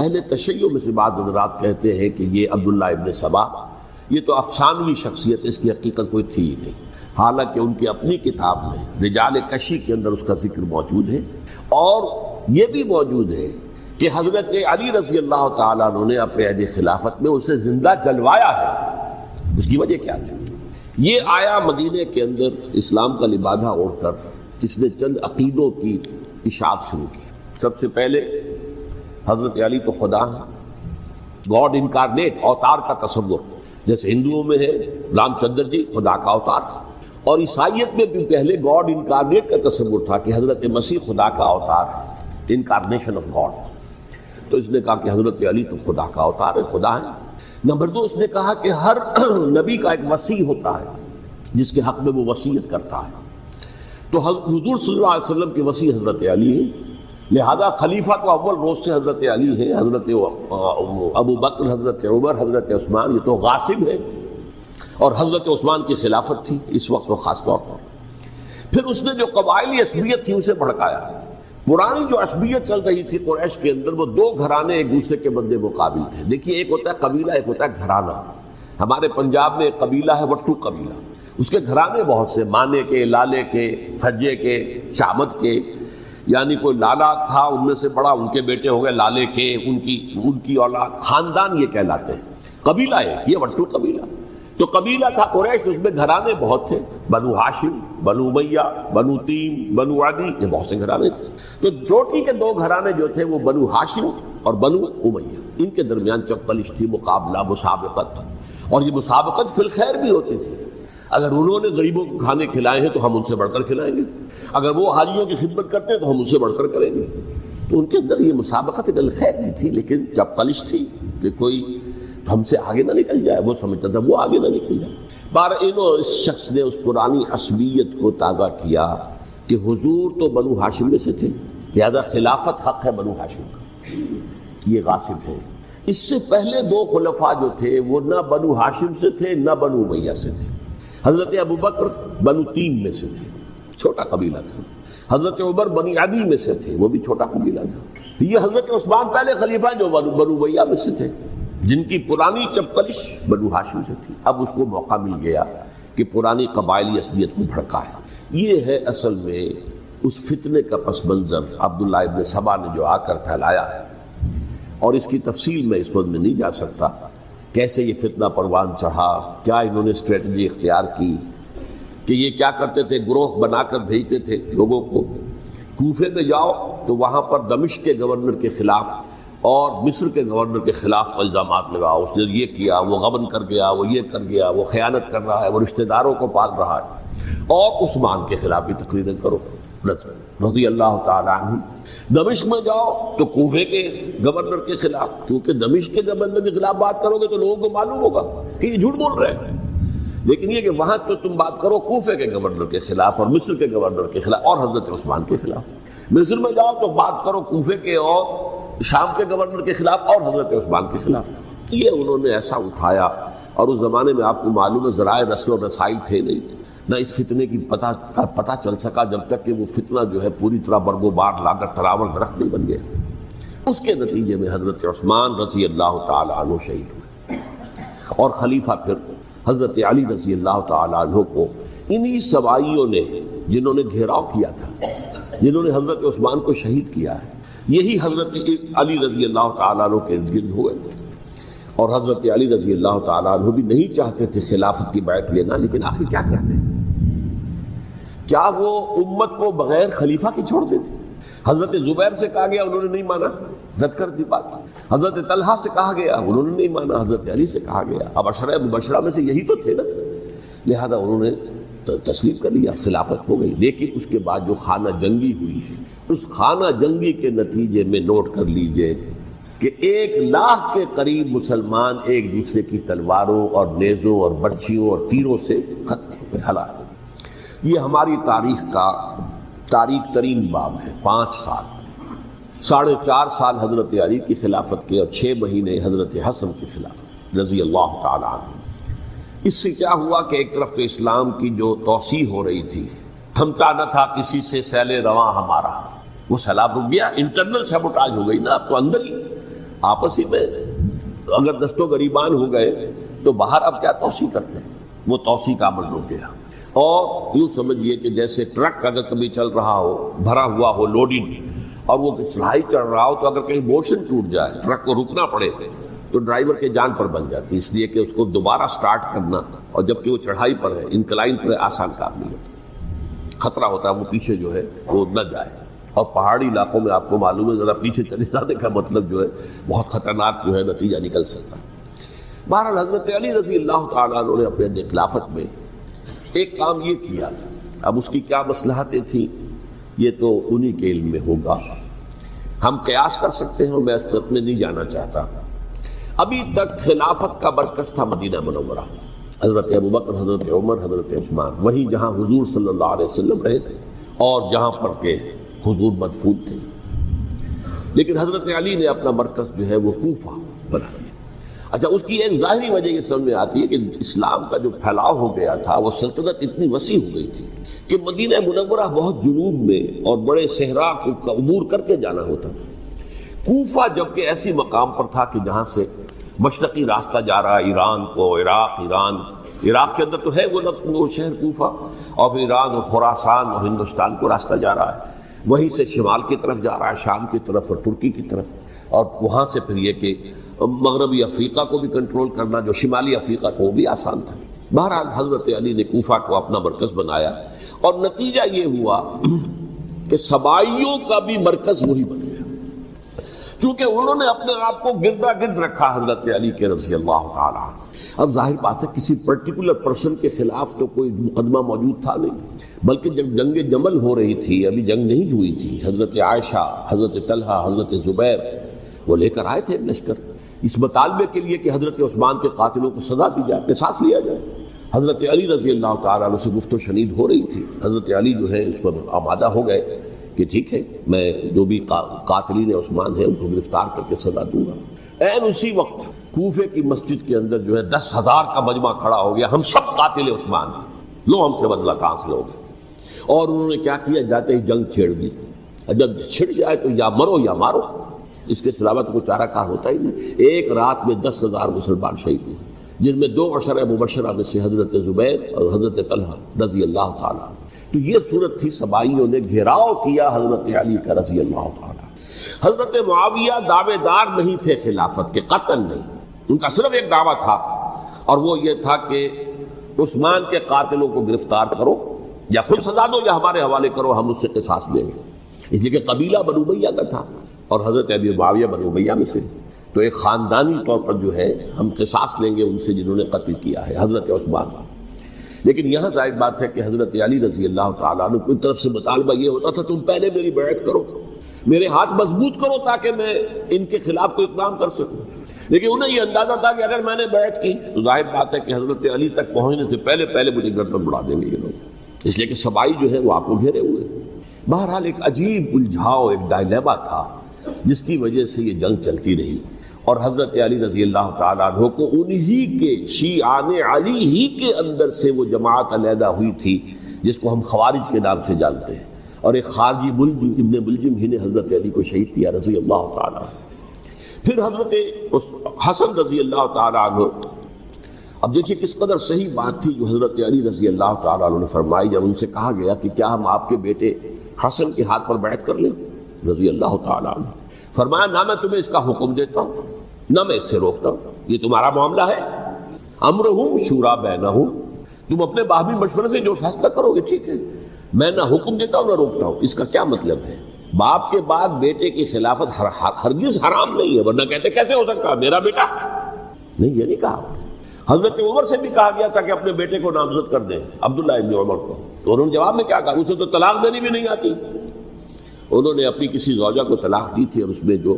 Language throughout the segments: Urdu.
اہل تشیع میں سے بعض حضرات کہتے ہیں کہ یہ عبداللہ ابن سبا یہ تو افسانوی شخصیت، اس کی حقیقت کوئی تھی ہی نہیں، حالانکہ ان کی اپنی کتاب میں رجال کشی کے اندر اس کا ذکر موجود ہے، اور یہ بھی موجود ہے کہ حضرت علی رضی اللہ تعالیٰ عنہ نے اپنے عہد خلافت میں اسے زندہ جلوایا ہے۔ اس کی وجہ کیا تھی؟ یہ آیا مدینے کے اندر اسلام کا لبادہ اوڑھ کر اس نے چند عقیدوں کی اشاعت شروع کی۔ سب سے پہلے حضرت علی تو خدا ہے، گاڈ انکارنیٹ، اوتار کا تصور، جیسے ہندوؤں میں ہے رام چندر جی خدا کا اوتار، اور عیسائیت میں بھی پہلے گاڈ انکارنیٹ کا تصور تھا کہ حضرت مسیح خدا کا اوتار ہے، انکارنیشن آف گاڈ۔ تو اس نے کہا کہ حضرت علی تو خدا کا اوتار ہے، خدا ہے۔ نمبر 2 اس نے کہا کہ ہر نبی کا ایک وصی ہوتا ہے جس کے حق میں وہ وصیت کرتا ہے، تو حضور صلی اللہ علیہ وسلم کے وصی حضرت علی ہے، لہذا خلیفہ تو اول روز سے حضرت علی ہے، حضرت ابو بکر، حضرت عمر، حضرت عثمان، یہ تو غاصب ہے، اور حضرت عثمان کی خلافت تھی اس وقت وہ خاص طور پر۔ پھر اس نے جو قبائلی عصبیت تھی اسے بھڑکایا۔ پرانی جو عصبیت چل رہی تھی قریش کے اندر، وہ 2 گھرانے ایک دوسرے کے بدلے مقابل تھے۔ دیکھیے ایک ہوتا ہے قبیلہ، ایک ہوتا ہے گھرانہ۔ ہمارے پنجاب میں ایک قبیلہ ہے وٹو قبیلہ، اس کے گھرانے بہت سے، مانے کے، لالے کے، سجے کے، شامت کے، یعنی کوئی لالا تھا ان میں سے بڑا، ان کے بیٹے ہو گئے لالے کے، ان کی اولاد، خاندان یہ کہلاتے ہیں۔ قبیلہ ہے یہ وٹو قبیلہ۔ تو قبیلہ تھا قریش، اس میں گھرانے بہت تھے، بنو ہاشم، بنو امیہ، بنو تیم، بنو عدی، یہ بہت سے گھرانے تھے۔ تو چوٹی کے 2 گھرانے جو تھے وہ بنو ہاشم اور بنو امیہ، ان کے درمیان چپقلش تھی، مقابلہ، مسابقت، اور یہ مسابقت فی الخیر بھی ہوتی تھی۔ اگر انہوں نے غریبوں کو کھانے کھلائے ہیں تو ہم ان سے بڑھ کر کھلائیں گے، اگر وہ حاجیوں کی خدمت کرتے ہیں تو ہم ان سے بڑھ کر کریں گے۔ تو ان کے اندر یہ مسابقت الخیر نہیں تھی، لیکن چپقلش تھی کہ کوئی ہم سے آگے نہ نکل جائے، وہ سمجھتا تھا وہ آگے نہ نکل جائے۔ اس شخص نے اس پرانی عصبیت کو تازہ کیا کہ حضور تو بنو ہاشم میں سے تھے، لہذا خلافت حق ہے بنو ہاشم کا، یہ غاصب ہے۔ اس سے پہلے 2 خلفاء جو تھے وہ نہ بنو ہاشم سے تھے نہ بنو امیہ سے تھے۔ حضرت ابو بکر بنو تیم میں سے تھے، چھوٹا قبیلہ تھا۔ حضرت عمر بنی عدی میں سے تھے، وہ بھی چھوٹا قبیلہ تھا۔ یہ حضرت عثمان پہلے خلیفہ جو بنو امیہ میں سے تھے، جن کی پرانی چپقلش بنو ہاشم سے تھی۔ اب اس کو موقع مل گیا کہ پرانی قبائلی عصبیت کو بھڑکائے۔ یہ ہے اصل میں اس فتنے کا پس منظر عبداللہ ابن سبا نے جو آ کر پھیلایا ہے، اور اس کی تفصیل میں اس وقت میں نہیں جا سکتا، کیسے یہ فتنہ پروان چڑھا، کیا انہوں نے اسٹریٹجی اختیار کی، کہ یہ کیا کرتے تھے، گروہ بنا کر بھیجتے تھے لوگوں کو، کوفے میں جاؤ تو وہاں پر دمشق کے گورنر کے خلاف اور مصر کے گورنر کے خلاف الزامات لگاؤ، اس نے یہ کیا، وہ غبن کر گیا، وہ یہ کر گیا، وہ خیانت کر رہا ہے، وہ رشتہ داروں کو پال رہا ہے، اور عثمان کے خلاف بھی تقریریں کرو رضی اللہ تعالیٰ عنہ۔ دمشق میں جاؤ تو کوفے کے گورنر کے خلاف، کیونکہ دمشق کے گورنر کے خلاف بات کرو گے تو لوگوں کو معلوم ہوگا کہ یہ جھوٹ بول رہے ہیں، لیکن یہ کہ وہاں تو تم بات کرو کوفے کے گورنر کے خلاف اور مصر کے گورنر کے خلاف اور حضرت عثمان کے خلاف۔ مصر میں جاؤ تو بات کرو کوفے کے اور شام کے گورنر کے خلاف اور حضرت عثمان کے خلاف۔ یہ انہوں نے ایسا اٹھایا، اور اس زمانے میں آپ کو معلوم ہے ذرائع نشر و رسائی تھے نہیں، نہ اس فتنے کی پتہ چل سکا جب تک کہ وہ فتنہ جو ہے پوری طرح برگ و بار لا کر تراول درخت نہیں بن گیا۔ اس کے نتیجے میں حضرت عثمان رضی اللہ تعالیٰ عنہ شہید ہوئے، اور خلیفہ پھر حضرت علی رضی اللہ تعالیٰ عنہ کو انہی سوائیوں نے، جنہوں نے گھیراؤ کیا تھا، جنہوں نے حضرت عثمان کو شہید کیا ہے، یہی حضرت علی رضی اللہ تعالیٰ عنہ کے ارد گرد ہوئے۔ اور حضرت علی رضی اللہ تعالیٰ عنہ بھی نہیں چاہتے تھے خلافت کی بیعت لینا، لیکن آخر کیا کرتے؟ کیا وہ امت کو بغیر خلیفہ کے چھوڑ دیتے؟ حضرت زبیر سے کہا گیا، انہوں نے نہیں مانا، رد کر دی بات۔ حضرت طلحہ سے کہا گیا، انہوں نے نہیں مانا۔ حضرت علی سے کہا گیا، اب عشرہ مبشرہ میں سے یہی تو تھے نا، لہذا انہوں نے تسلیم کر لیا، خلافت ہو گئی۔ لیکن اس کے بعد جو خانہ جنگی ہوئی ہے، اس خانہ جنگی کے نتیجے میں نوٹ کر لیجئے کہ 1,00,000 کے قریب مسلمان ایک دوسرے کی تلواروں اور نیزوں اور برچھیوں اور تیروں سے ختم ہو گئے، ہلاک۔ یہ ہماری تاریخ کا تاریخ ترین باب ہے۔ 5 سال، 4.5 سال حضرت علی کی خلافت کے، اور 6 مہینے حضرت حسن کی خلافت رضی اللہ تعالیٰ عنہ۔ اس سے کیا ہوا کہ ایک طرف تو اسلام کی جو توسیع ہو رہی تھی، تھمتا نہ تھا کسی سے سیل رواں ہمارا، وہ سیلاب رک گیا، انٹرنل سیبوٹاج ہو گئی نا، اب تو اندر ہی آپس ہی میں اگر دستوں گریبان ہو گئے تو باہر اب کیا توسیع کرتے ہیں، وہ توسیع کا عمل رک گیا۔ اور یوں سمجھیے کہ جیسے ٹرک اگر کبھی چل رہا ہو، بھرا ہوا ہو لوڈنگ، اور وہ چڑھائی چڑھ رہا ہو، تو اگر کہیں موشن ٹوٹ جائے، ٹرک کو رکنا پڑے تو ڈرائیور کے جان پر بن جاتی، اس لیے کہ اس کو دوبارہ سٹارٹ کرنا، اور جبکہ وہ چڑھائی پر ہے، انکلائن پر ہے، آسان کام نہیں ہوتا، خطرہ ہوتا ہے وہ پیچھے جو ہے وہ نہ جائے۔ اور پہاڑی علاقوں میں آپ کو معلوم ہے ذرا پیچھے چلے جانے کا مطلب جو ہے بہت خطرناک جو ہے نتیجہ نکل سکتا ہے۔ بہرحال حضرت علی رضی اللہ تعالیٰ عنہ نے اپنے خلافت میں ایک کام یہ کیا، اب اس کی کیا مصلحتیں تھیں یہ تو انہی کے علم میں ہوگا، ہم قیاس کر سکتے ہیں اور میں اس طرف میں نہیں جانا چاہتا۔ ابھی تک خلافت کا مرکز تھا مدینہ منورہ، حضرت ابوبکر، حضرت عمر، حضرت عثمان، وہیں جہاں حضور صلی اللہ علیہ وسلم رہے تھے اور جہاں پر کہ حضور مدفون تھے۔ لیکن حضرت علی نے اپنا مرکز جو ہے وہ کوفہ بنا دیا۔ اچھا، اس کی ایک ظاہری وجہ یہ سمجھ میں آتی ہے کہ اسلام کا جو پھیلاؤ ہو گیا تھا، وہ سلطنت اتنی وسیع ہو گئی تھی کہ مدینہ منورہ بہت جنوب میں اور بڑے صحرا کو عبور کر کے جانا ہوتا تھا۔ کوفہ جبکہ ایسی مقام پر تھا کہ جہاں سے مشرقی راستہ جا رہا ہے ایران کو، عراق کے اندر تو ہے وہ شہر کوفہ، اور پھر ایران اور خراسان اور ہندوستان کو راستہ جا رہا ہے، وہیں سے شمال کی طرف جا رہا ہے، شام کی طرف اور ترکی کی طرف، اور وہاں سے پھر یہ کہ مغربی افریقہ کو بھی کنٹرول کرنا، جو شمالی افریقہ کو بھی آسان تھا۔ بہرحال حضرت علی نے کوفہ کو اپنا مرکز بنایا، اور نتیجہ یہ ہوا کہ سبائیوں کا بھی مرکز وہی بن گیا، چونکہ انہوں نے اپنے آپ کو گردا گرد رکھا حضرت علی کے رضی اللہ تعالیٰ عنہ۔ اب ظاہر بات ہے کسی پرٹیکولر پرسن کے خلاف تو کوئی مقدمہ موجود تھا نہیں، بلکہ جب جنگ جمل ہو رہی تھی، ابھی جنگ نہیں ہوئی تھی، حضرت عائشہ، حضرت طلحہ، حضرت زبیر وہ لے کر آئے تھے لشکر اس مطالبے کے لیے کہ حضرت عثمان کے قاتلوں کو سزا دی جائے، قصاص لیا جائے۔ حضرت علی رضی اللہ تعالیٰ عنہ سے گفت و شنید ہو رہی تھی، حضرت علی جو ہے اس پر آمادہ ہو گئے کہ ٹھیک ہے، میں جو بھی قاتلین عثمان ہیں ان کو گرفتار کر کے سزا دوں گا۔ عین اسی وقت کوفے کی مسجد کے اندر جو ہے 10,000 کا مجمع کھڑا ہو گیا، ہم سب قاتل عثمان ہیں، لو ہم سے بدلہ کہاں سے لوگے۔ اور انہوں نے کیا کیا، جاتے ہی جنگ چھیڑ دی، جب چھڑ جائے تو یا مرو یا مارو، اس کے علاوہ تو کوئی چارہ کار ہوتا ہی نہیں۔ ایک رات میں 10,000 مسلمان شہید ہوئے، جن میں 2 عشرہ مبشرہ میں سے حضرت زبیر اور حضرت طلحہ رضی اللہ تعالیٰ۔ تو یہ صورت تھی، سبائیوں نے گھیراؤ کیا حضرت علی کا رضی اللہ تعالیٰ۔ حضرت معاویہ دعوے دار نہیں تھے خلافت کے، قطعاً نہیں، ان کا صرف ایک دعویٰ تھا، اور وہ یہ تھا کہ عثمان کے قاتلوں کو گرفتار کرو، یا خود سزا دو یا ہمارے حوالے کرو، ہم اس سے قصاص لیں گے۔ اس لیے کہ قبیلہ بنو امیہ کا تھا، اور حضرت ابی معاویہ بنو امیہ میں سے، تو ایک خاندانی طور پر جو ہے ہم قصاص لیں گے ان سے جنہوں نے قتل کیا ہے حضرت عثمان کا۔ لیکن یہاں ظاہر بات ہے کہ حضرت علی رضی اللہ تعالیٰ عنہ کی طرف سے مطالبہ یہ ہوتا تھا تم پہلے میری بیعت کرو، میرے ہاتھ مضبوط کرو تاکہ میں ان کے خلاف کوئی اقدام کر سکوں۔ لیکن انہیں یہ اندازہ تھا کہ اگر میں نے بیعت کی تو ظاہر بات ہے کہ حضرت علی تک پہنچنے سے پہلے مجھے گردن اڑا دیں گے یہ لوگ، اس لیے کہ سبائی جو ہے وہ آپ کو گھیرے ہوئے۔ بہرحال ایک عجیب الجھاؤ، ایک ڈائلیما تھا جس کی وجہ سے یہ جنگ چلتی رہی، اور حضرت علی رضی اللہ تعالیٰ عنہ کو انہی کے شیعان علی ہی کے اندر سے وہ جماعت علیحدہ ہوئی تھی جس کو ہم خوارج کے نام سے جانتے ہیں، اور ایک خارجی ملجم ابن ملجم ہی نے حضرت علی کو شہید کیا رضی اللہ تعالیٰ عنہ۔ پھر حضرت حسن رضی اللہ تعالیٰ عنہ، اب دیکھیے کس قدر صحیح بات تھی جو حضرت علی رضی اللہ تعالیٰ عنہ نے فرمائی جب ان سے کہا گیا کہ کیا ہم آپ کے بیٹے حسن کے ہاتھ پر بیعت کر لیں رضی اللہ تعالیٰ عنہ۔ فرمایا نہ میں تمہیں اس کا حکم دیتا ہوں نہ میں اس سے روکتا ہوں، یہ تمہارا معاملہ ہے، امرہم شورا بینہم، تم اپنے باہمی مشورے سے جو فیصلہ کرو گے ٹھیک ہے، میں نہ حکم دیتا ہوں نہ روکتا ہوں۔ اس کا کیا مطلب ہے؟ باپ کے بعد بیٹے کی خلافت ہرگز حرام نہیں ہے، ورنہ کہتے کیسے ہو سکتا میرا بیٹا؟ نہیں، یہ نہیں کہا۔ حضرت عمر سے بھی کہا گیا تھا کہ اپنے بیٹے کو نامزد کر دیں، عبداللہ ابن عمر کو، تو انہوں نے جواب میں کیا کہا؟ اسے تو طلاق دینی بھی نہیں آتی۔ انہوں نے اپنی کسی زوجہ کو طلاق دی تھی اور اس میں جو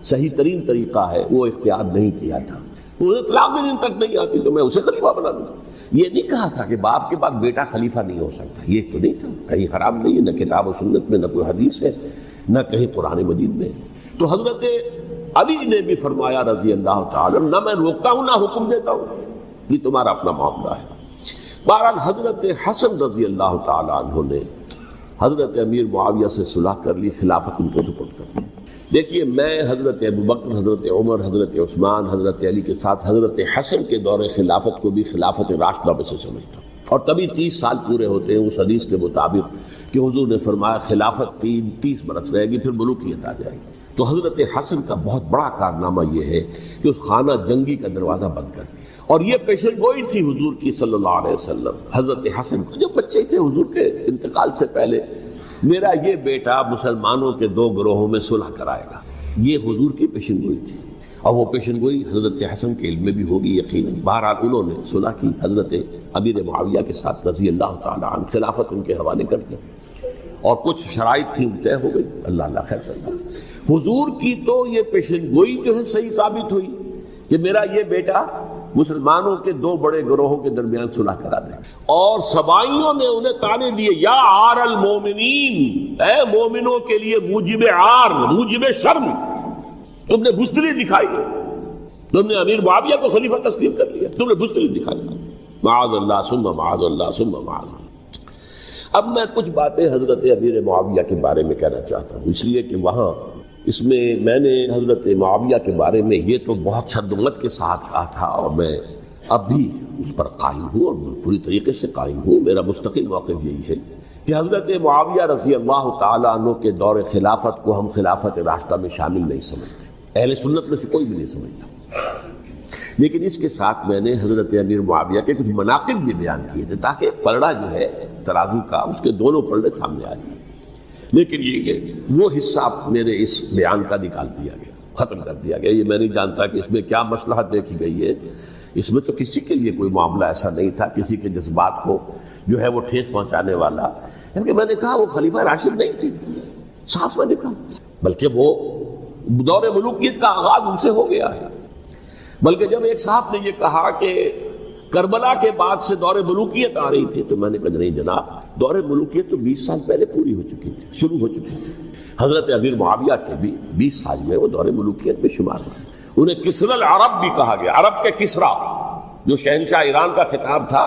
صحیح ترین طریقہ ہے وہ اختیار نہیں کیا تھا، انہیں طلاق دینے تک نہیں آتی تو میں اسے خلیفہ بنا دوں۔ یہ نہیں کہا تھا کہ باپ کے بعد بیٹا خلیفہ نہیں ہو سکتا، یہ تو نہیں تھا، کہیں حرام نہیں ہے، نہ کتاب و سنت میں، نہ کوئی حدیث ہے، نہ کہیں قرآن مجید میں۔ تو حضرت علی نے بھی فرمایا رضی اللہ تعالیٰ، نہ میں روکتا ہوں نہ حکم دیتا ہوں، یہ تمہارا اپنا معاملہ ہے۔ بہرحال حضرت حسن رضی اللہ تعالیٰ عنہ نے حضرت امیر معاویہ سے صلح کر لی، خلافت ان کو سپرد کر دی۔ دیکھیے میں حضرت ابوبکر، حضرت عمر، حضرت عثمان، حضرت علی کے ساتھ حضرت حسن کے دور خلافت کو بھی خلافت راشدہ میں سے سمجھتا ہوں، اور تبھی 30 سال پورے ہوتے ہیں اس حدیث کے مطابق کہ حضور نے فرمایا خلافت 30 برس رہے گی پھر ملوکیت آ جائے گی۔ تو حضرت حسن کا بہت بڑا کارنامہ یہ ہے کہ اس خانہ جنگی کا دروازہ بند کر دیا، اور یہ پیشن گوئی تھی حضور کی صلی اللہ علیہ وسلم حضرت حسن کو، جب بچے تھے حضور کے انتقال سے پہلے، میرا یہ بیٹا مسلمانوں کے 2 گروہوں میں صلح کرائے گا، یہ حضور کی پیشن گوئی تھی، اور وہ پیشن گوئی حضرت حسن کے علم میں بھی ہوگی یقیناً۔ بہرحال انہوں نے صلح کی حضرت امیر معاویہ کے ساتھ رضی اللہ تعالی عنہ، خلافت ان کے حوالے کر دی، اور کچھ شرائط تھیں طے ہو گئی، اللہ خیر صلی اللہ۔ حضور کی تو یہ پیشن گوئی جو ہے صحیح ثابت ہوئی کہ میرا یہ بیٹا مسلمانوں کے 2 بڑے گروہوں کے درمیان صلح کرا دے، اور سبائیوں نے انہیں تانے دیے، یا عار المومنین، اے مومنوں کے لیے موجب عار، موجب شرم، تم نے بزدلی دکھائی، تم نے امیر معاویہ کو خلیفہ تسلیم کر لیا، تم نے بزدلی دکھائی، معاذ اللہ ثم معاذ اللہ ثم معاذ اللہ۔ اب میں کچھ باتیں حضرت امیر معاویہ کے بارے میں کہنا چاہتا ہوں، اس لیے کہ وہاں اس میں نے حضرت معاویہ کے بارے میں یہ تو بہت شدت کے ساتھ کہا تھا، اور میں اب بھی اس پر قائم ہوں اور پوری طریقے سے قائم ہوں۔ میرا مستقل موقف یہی ہے کہ حضرت معاویہ رضی اللہ تعالیٰ عنہ کے دور خلافت کو ہم خلافت راشدہ میں شامل نہیں سمجھتے، اہل سنت میں سے کوئی بھی نہیں سمجھتا، لیکن اس کے ساتھ میں نے حضرت امیر معاویہ کے کچھ مناقب بھی بیان کیے تھے تاکہ پلڑا جو ہے ترازو کا اس کے دونوں پلڑے سامنے آ جائیں، لیکن یہ وہ حصہ میرے اس بیان کا نکال دیا گیا، ختم کر دیا گیا۔ یہ میں نہیں جانتا کہ اس میں کیا مصلحت دیکھی گئی ہے، اس میں تو کسی کے لیے کوئی معاملہ ایسا نہیں تھا کسی کے جذبات کو جو ہے وہ ٹھیس پہنچانے والا، کیونکہ میں نے کہا وہ خلیفہ راشد نہیں تھے، صاف میں نے کہا، بلکہ وہ دور ملوکیت کا آغاز ان سے ہو گیا ہے۔ بلکہ جب ایک صاحب نے یہ کہا کہ کربلا کے بعد سے دور ملوکیت آ رہی تھی، تو میں نے کہا نہیں جناب، دور ملوکیت تو 20 سال پہلے پوری ہو چکی تھی، شروع ہو چکی تھی۔ حضرت امیر معاویہ کے بھی 20 سال میں وہ دور ملوکیت میں شمار ہوئے، انہیں کسری العرب بھی کہا گیا، عرب کے کسریٰ جو شہنشاہ ایران کا خطاب تھا،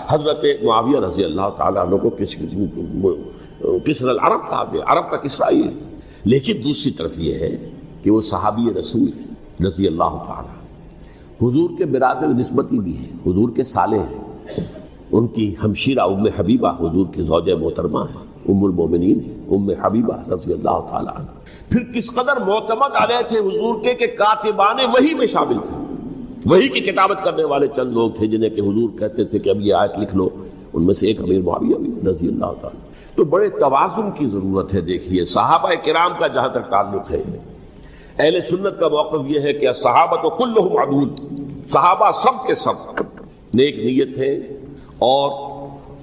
حضرت معاویہ رضی اللہ تعالیٰ عنہ کو کسری العرب کہا گیا، عرب کا کسریٰ ہی ہے۔ لیکن دوسری طرف یہ ہے کہ وہ صحابی رسول رضی اللہ تعالیٰ حضور کے برادر نسبتی بھی ہیں، حضور کے سالے ہیں، ان کی ہمشیرہ ام حبیبہ حضور کی زوجہ محترمہ ہیں، ام المومنین ام حبیبہ رضی اللہ تعالیٰ عنہ۔ پھر کس قدر معتمد علیہ تھے حضور کے کہ کاتبان وحی میں شامل تھے، وحی کی کتابت کرنے والے چند لوگ تھے جنہیں کہ حضور کہتے تھے کہ اب یہ آیت لکھ لو، ان میں سے ایک امیر معاویہ بھی رضی اللہ تعالیٰ۔ تو بڑے توازن کی ضرورت ہے۔ دیکھیے صحابہ کرام کا جہاں تک تعلق ہے، اہل سنت کا موقف یہ ہے کہ صحابہ تو کلہم عدول، صحابہ سب کے سب نیک نیت ہے، اور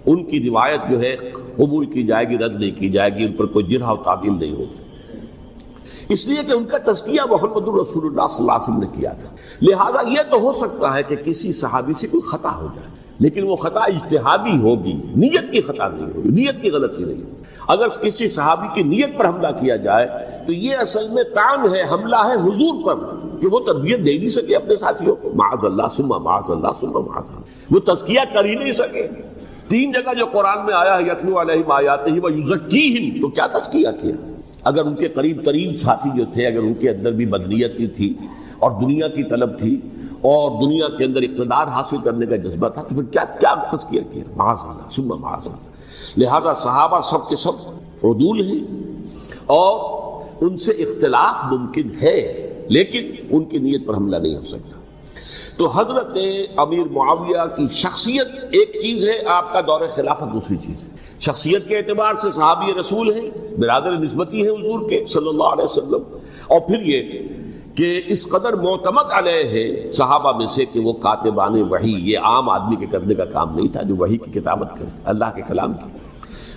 ان کی روایت جو ہے قبول کی جائے گی، رد نہیں کی جائے گی، ان پر کوئی جرح و تعدیل نہیں ہوگی، اس لیے کہ ان کا تزکیہ محمد رسول اللہ صلی اللہ علیہ وسلم نے کیا تھا۔ لہٰذا یہ تو ہو سکتا ہے کہ کسی صحابی سے کوئی خطا ہو جائے، لیکن وہ خطا اجتہادی ہوگی، نیت کی خطا نہیں ہوگی، نیت کی غلطی نہیں ہوگی۔ اگر کسی صحابی کی نیت پر حملہ کیا جائے تو یہ اصل میں طعن ہے، حملہ ہے حضور پر کہ وہ تربیت دے نہیں سکے اپنے ساتھیوں کو، معاذ اللہ ثم معاذ اللہ ثم معاذ اللہ، وہ تزکیہ کر ہی نہیں سکے۔ 3 جگہ جو قرآن میں آیا ہے یتلو علیہم آیاتہ ویزکیہم، تو کیا تزکیہ کیا؟ اگر ان کے قریب ترین ساتھی جو تھے، اگر ان کے اندر بھی بدنیت تھی اور دنیا کی طلب تھی اور دنیا کے اندر اقتدار حاصل کرنے کا جذبہ تھا، تو پھر کیا تزکیہ کیا؟ معاذ اللہ ثم معاذ اللہ۔ لہذا صحابہ سب کے سب عدول ہیں، اور ان سے اختلاف ممکن ہے، لیکن ان کی نیت پر حملہ نہیں ہو سکتا۔ تو حضرت امیر معاویہ کی شخصیت ایک چیز ہے، آپ کا دور خلافت دوسری چیز ہے۔ شخصیت کے اعتبار سے صحابی رسول ہیں، برادر نسبتی ہیں حضور کے صلی اللہ علیہ وسلم، اور پھر یہ کہ اس قدر معتمد علیہ ہے صحابہ میں سے کہ وہ کاتبان وحی، یہ عام آدمی کے کرنے کا کام نہیں تھا جو وحی کی کتابت کرے، اللہ کے کلام کی۔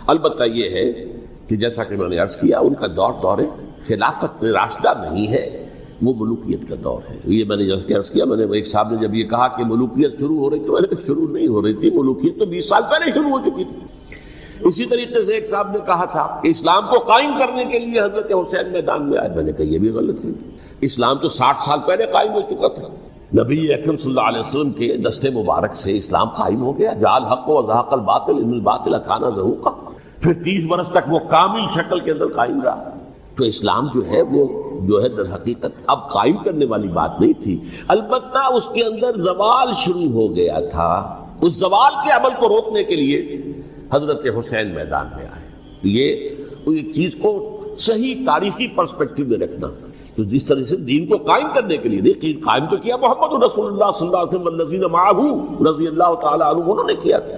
البتہ یہ ہے کہ جیسا کہ میں نے عرض کیا، ان کا دور خلافت راشدہ نہیں ہے، وہ ملوکیت کا دور ہے۔ یہ میں نے جیسا کہ عرض کیا، میں نے ایک صاحب نے جب یہ کہا کہ ملوکیت شروع ہو رہی تھی، میں نے کہا شروع نہیں ہو رہی تھی، ملوکیت تو 20 سال پہلے شروع ہو چکی تھی۔ اسی طریقے سے ایک صاحب نے کہا تھا کہ اسلام کو قائم کرنے کے لیے حضرت حسین میدان میں آئے، میں نے کہا یہ بھی غلط ہے، اسلام تو 60 سال پہلے قائم ہو چکا تھا، نبی اکرم صلی اللہ علیہ وسلم کے دستے مبارک سے اسلام قائم ہو گیا، جعل حق و زہق الباطل ان الباطل کان زہوقا، پھر 30 برس تک وہ کامل شکل کے اندر قائم رہا۔ تو اسلام جو ہے وہ جو ہے در حقیقت اب قائم کرنے والی بات نہیں تھی، البتہ اس کے اندر زوال شروع ہو گیا تھا۔ اس زوال کے عمل کو روکنے کے لیے حضرت حسین میدان میں آئے۔ یہ چیز کو صحیح تاریخی پرسپیکٹو میں رکھنا، تو جس طرح سے دین کو قائم کرنے کے لیے نہیں، قائم تو کیا محمد رسول اللہ صلی اللہ علیہ وسلم والذین معہ رضی اللہ تعالی عنہ، انہوں نے کیا تھا۔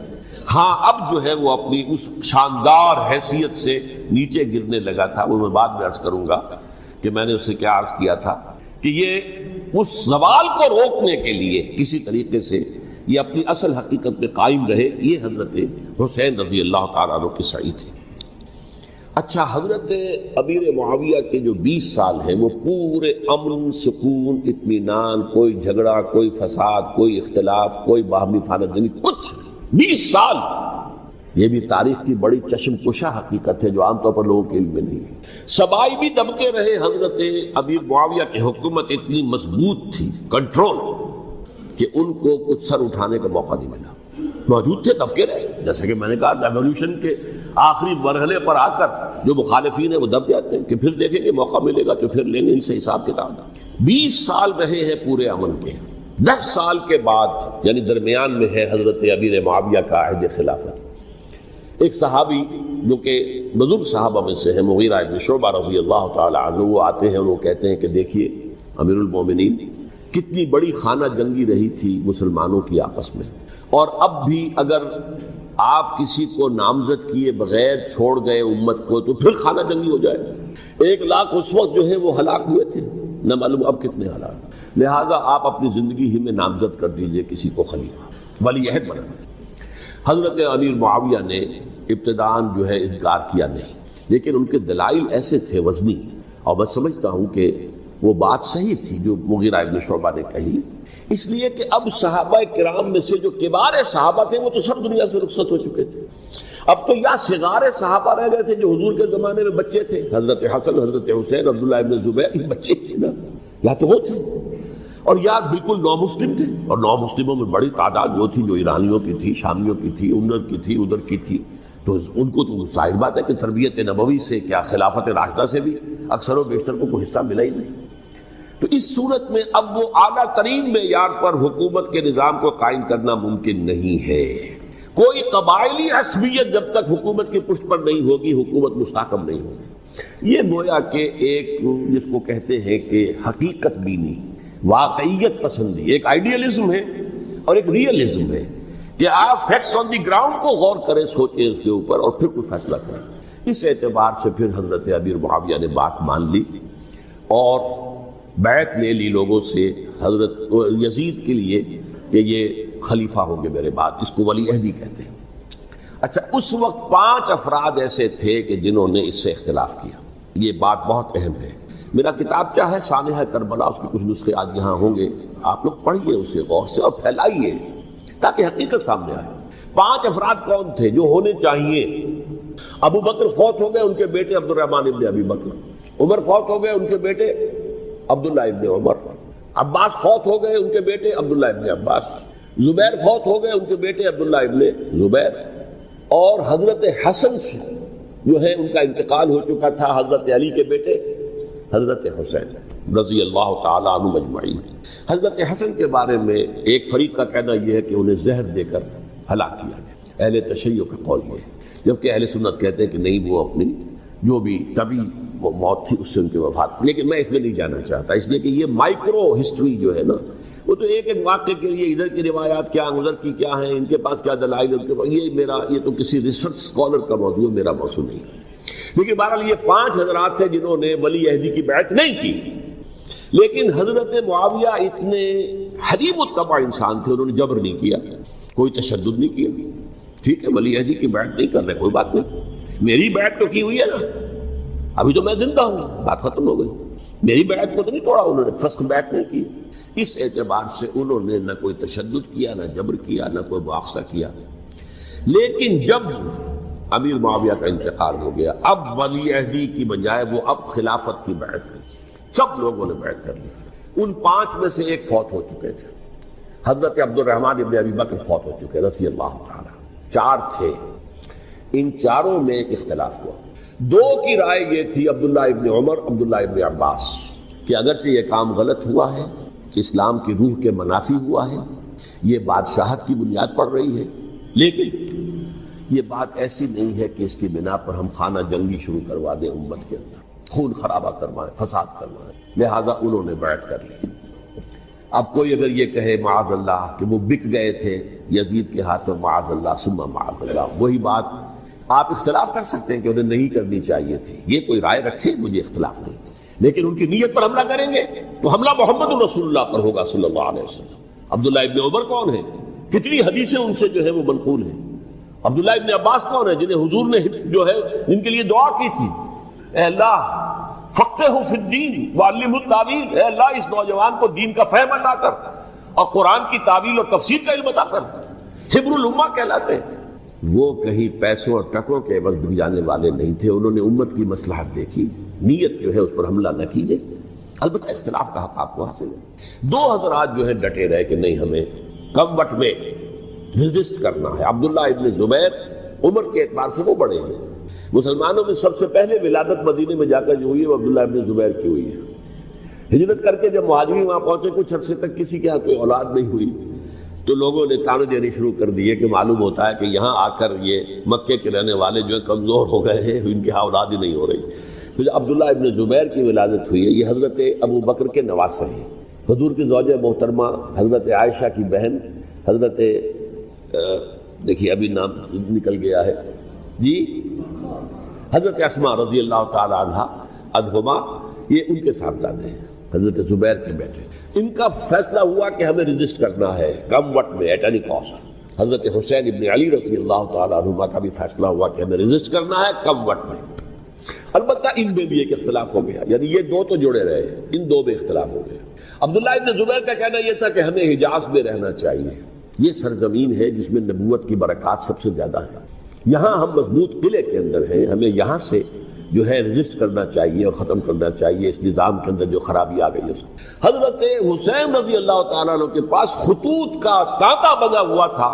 ہاں اب جو ہے وہ اپنی اس شاندار حیثیت سے نیچے گرنے لگا تھا، وہ میں بعد میں عرض کروں گا کہ میں نے اسے کیا عرض کیا تھا کہ یہ اس زوال کو روکنے کے لیے کسی طریقے سے یہ اپنی اصل حقیقت میں قائم رہے، یہ حضرت حسین رضی اللہ تعالیٰ عنہ کی سعی تھی۔ اچھا، حضرت امیر معاویہ کے جو 20 سال ہیں وہ پورے امن، سکون، اطمینان، کوئی جھگڑا، کوئی فساد، کوئی اختلاف، کوئی باہمی خانہ جنگی، کچھ 20 سال، یہ بھی تاریخ کی بڑی چشم کشا حقیقت ہے جو عام طور پر لوگوں کے علم میں نہیں ہے۔ سبائی بھی دبکے رہے، حضرت امیر معاویہ کی حکومت اتنی مضبوط تھی، کنٹرول، کہ ان کو کچھ سر اٹھانے کا موقع نہیں ملا۔ موجود تھے، دبکے رہے، جیسے کہ میں نے کہا ریولیوشن کے آخری مرحلے پر آ کر جو مخالفین ہیں وہ دب جاتے ہیں کہ پھر دیکھیں گے موقع ملے گا تو پھر لیں گے ان سے حساب کتاب۔ 20 سال رہے ہیں پورے امن کے۔ 10 سال کے بعد یعنی درمیان میں ہے حضرت امیر معاویہ کا عہد خلافت۔ ایک صحابی جو کہ بزرگ صحابہ میں سے ہے، مغیرہ بن شعبہ رضی اللہ تعالی عنہ، وہ آتے ہیں اور وہ کہتے ہیں کہ دیکھیے امیر المومنین، کتنی بڑی خانہ جنگی رہی تھی مسلمانوں کی آپس میں، اور اب بھی اگر آپ کسی کو نامزد کیے بغیر چھوڑ گئے امت کو تو پھر خانہ جنگی ہو جائے۔ 1 لاکھ اس وقت جو ہے وہ ہلاک ہوئے تھے، نہ معلوم اب کتنے ہلاک۔ لہذا آپ اپنی زندگی ہی میں نامزد کر دیجئے کسی کو خلیفہ، ولی عہد بنا دیں۔ حضرت امیر معاویہ نے ابتداءً جو ہے انکار کیا نہیں، لیکن ان کے دلائل ایسے تھے وزنی، اور میں سمجھتا ہوں کہ وہ بات صحیح تھی جو مغیرہ ابن شعبہ نے کہی، اس لیے کہ اب صحابہ کرام میں سے جو کبار صحابہ تھے وہ تو سب دنیا سے رخصت ہو چکے تھے۔ اب تو یا صغار صحابہ رہ گئے تھے جو حضور کے زمانے میں بچے تھے، حضرت حسن، حضرت حسین، عبداللہ ابن زبیر، یہ بچے تھے نا، یا تو وہ تھے، اور یا بالکل نو مسلم تھے، اور نو مسلموں میں بڑی تعداد وہ تھی جو ایرانیوں کی تھی، شامیوں کی تھی، ادھر کی تھی، ادھر کی تھی، تو ان کو تو ظاہر بات ہے کہ تربیت نبوی سے کیا خلافت راشدہ سے بھی اکثر و بیشتر کو کوئی حصہ ملا ہی نہیں۔ تو اس صورت میں اب وہ اعلیٰ ترین معیار پر حکومت کے نظام کو قائم کرنا ممکن نہیں ہے۔ کوئی قبائلی عصبیت جب تک حکومت کی پشت پر نہیں ہوگی، حکومت مستحکم نہیں ہوگی۔ یہ گویا کہ ایک جس کو کہتے ہیں کہ حقیقت بینی، واقعیت پسندی، ایک آئیڈیلزم ہے اور ایک ریئلزم ہے کہ آپ فیکٹس آن دی گراؤنڈ کو غور کریں، سوچیں اس کے اوپر اور پھر کوئی فیصلہ کریں۔ اس اعتبار سے پھر حضرت امیر معاویہ نے بات مان لی اور بیعت لے لی لوگوں سے حضرت یزید کے لیے کہ یہ خلیفہ ہوں گے میرے بعد، اس کو ولی عہدی کہتے ہیں۔ اچھا، اس وقت 5 افراد ایسے تھے کہ جنہوں نے اس سے اختلاف کیا، یہ بات بہت اہم ہے۔ میرا کتاب کیا ہے، سانحہ کربلا، اس کے کچھ نسخے آج یہاں ہوں گے، آپ لوگ پڑھیے اسے غور سے اور پھیلائیے تاکہ حقیقت سامنے آئے۔ 5 افراد کون تھے جو ہونے چاہیے؟ ابو بکر فوت ہو گئے، ان کے بیٹے عبد الرحمن ابن ابی بکر۔ عمر فوت ہو گئے، ان کے بیٹے عبداللہ ابن عمر۔ عباس فوت ہو گئے، ان کے بیٹے عبداللہ ابن عباس۔ زبیر فوت ہو گئے، ان کے بیٹے عبداللہ ابن زبیر۔ اور حضرت حسن سے جو ہے ان کا انتقال ہو چکا تھا، حضرت علی کے بیٹے حضرت حسین رضی اللہ تعالیٰ عنہ مجمعین۔ حضرت حسن کے بارے میں ایک فریق کا کہنا یہ ہے کہ انہیں زہر دے کر ہلاک کیا گیا، اہل تشیع کا قول یہ ہے، جبکہ اہل سنت کہتے ہیں کہ نہیں، وہ اپنی جو بھی طبی موت تھی اس سے ان کی وفات۔ لیکن میں اس میں نہیں جانا چاہتا، اس لیے کہ یہ مائکرو ہسٹری جو ہے نا، وہ تو ایک ایک واقعے کے لیے ادھر کی روایات کیا، ادھر کی کیا ہیں، ان کے پاس کیا دلائل، ان کے پاس یہ تو کسی ریسرچ اسکالر کا موضوع ہے، میرا موضوع نہیں ہے۔ لیکن بہرحال یہ 5 حضرات تھے جنہوں نے ولی عہدی کی بیعت نہیں کی، لیکن حضرت معاویہ اتنے حلیم الطبع انسان تھے، انہوں نے جبر نہیں کیا، کوئی تشدد نہیں کیا۔ ٹھیک ہے، ولی عہدی کی بیعت نہیں کر رہے، کوئی بات نہیں، میری بیعت تو کی ہوئی ہے نا، ابھی تو میں زندہ ہوں، بات ختم ہو گئی، میری بیعت کو تو نہیں توڑا انہوں نے، فسخ بیعت نہیں کی۔ اس اعتبار سے انہوں نے نہ کوئی تشدد کیا، نہ جبر کیا، نہ کوئی مواخذہ کیا۔ لیکن جب امیر معاویہ کا انتقال ہو گیا، اب ولی عہدی کی بجائے وہ اب خلافت کی بیعت ہوئی، سب لوگوں نے بیعت کر لی۔ ان 5 میں سے ایک فوت ہو چکے تھے، حضرت عبد الرحمن ابن ابی بکر فوت ہو چکے رضی اللہ تعالی۔ 4 تھے، ان 4 میں ایک اختلاف ہوا۔ 2 کی رائے یہ تھی، عبداللہ ابن عمر، عبداللہ ابن عباس، کہ اگرچہ یہ کام غلط ہوا ہے، اسلام کی روح کے منافی ہوا ہے، یہ بادشاہت کی بنیاد پڑ رہی ہے، لیکن یہ بات ایسی نہیں ہے کہ اس کی بنا پر ہم خانہ جنگی شروع کروا دیں، امت کے اندر خون خرابہ کروائیں، فساد کروائیں۔ لہذا انہوں نے بیعت کر لی۔ اب کوئی اگر یہ کہے معاذ اللہ کہ وہ بک گئے تھے یزید کے ہاتھ میں، معاذ اللہ ثم معاذ اللہ، وہی بات آپ اختلاف کر سکتے ہیں کہ انہیں نہیں کرنی چاہیے تھی، یہ کوئی رائے رکھے، مجھے اختلاف نہیں، لیکن ان کی نیت پر حملہ کریں گے تو حملہ محمد رسول اللہ پر ہوگا صلی اللہ علیہ وسلم۔ عبداللہ ابن عمر کون ہیں؟ کتنی حدیثیں ان سے جو ہے وہ منقول ہیں۔ عبداللہ ابن عباس کون ہیں؟ جنہیں حضور نے جو ہے ان کے لیے دعا کی تھی، اے اللہ فقہہ فی الدین وعلمہ التاویل، اے اللہ اس نوجوان کو دین کا فہم عطا کر اور قرآن کی تعویل اور تفسیر کا علم عطا کر۔ حبر الامہ کہلاتے ہیں۔ وہ کہیں پیسوں اور ٹکوں کے عوض بک جانے والے نہیں تھے، انہوں نے امت کی مصلحت دیکھی، نیت جو ہے اس پر حملہ نہ کیجیے۔ البتہ اختلاف کا حق آپ کو حاصل ہے۔ دو حضرات جو ہے ڈٹے رہے کہ نہیں، ہمیں کم وقت میں ریزسٹ کرنا ہے۔ عبداللہ ابن زبیر عمر کے اعتبار سے وہ بڑے ہیں، مسلمانوں میں سب سے پہلے ولادت مدینے میں جا کر جو ہوئی ہے وہ عبداللہ ابن زبیر کی ہوئی ہے۔ ہجرت کر کے جب مہاجرین وہاں پہنچے، کچھ عرصے تک کسی کے ہاں کوئی اولاد نہیں ہوئی، تو لوگوں نے تانے دینے شروع کر دیے کہ معلوم ہوتا ہے کہ یہاں آ کر یہ مکے کے رہنے والے جو ہے کمزور ہو گئے ہیں، ان کی ہاں اولاد ہی نہیں ہو رہی۔ پھر عبداللہ ابن زبیر کی ولادت ہوئی ہے، یہ حضرت ابو بکر کے نواسے ہیں، حضور کی زوجہ محترمہ حضرت عائشہ کی بہن حضرت دیکھیے ابھی نام نکل گیا ہے جی، حضرت اسماء رضی اللہ تعالی عنہا عنہما، یہ ان کے صاحبزادے ہیں، حضرت زبیر کے بیٹے۔ ان کا فیصلہ ہوا کہ ہمیں رجسٹ کرنا ہے کم وقت میں، ایٹ اینی کاسٹ۔ حضرت حسین ابن علی رضی اللہ تعالی عنہما کا بھی فیصلہ ہوا کہ ہمیں رجسٹ کرنا ہے کم وقت میں۔ البتہ ان میں بھی ایک اختلاف ہو گیا، یعنی یہ دو تو جڑے رہے، ان دو میں اختلاف ہو گیا۔ عبداللہ ابن زبیر کا کہنا یہ تھا کہ ہمیں حجاز میں رہنا چاہیے، یہ سرزمین ہے جس میں نبوت کی برکات سب سے زیادہ ہے، یہاں ہم مضبوط قلعے کے اندر ہیں، ہمیں یہاں سے جو ہے رجسٹ کرنا چاہیے اور ختم کرنا چاہیے اس نظام کے اندر جو خرابی آ گئی ہے۔ حضرت حسین رضی اللہ تعالیٰ عنہ کے پاس خطوط کا تانتا بنا ہوا تھا،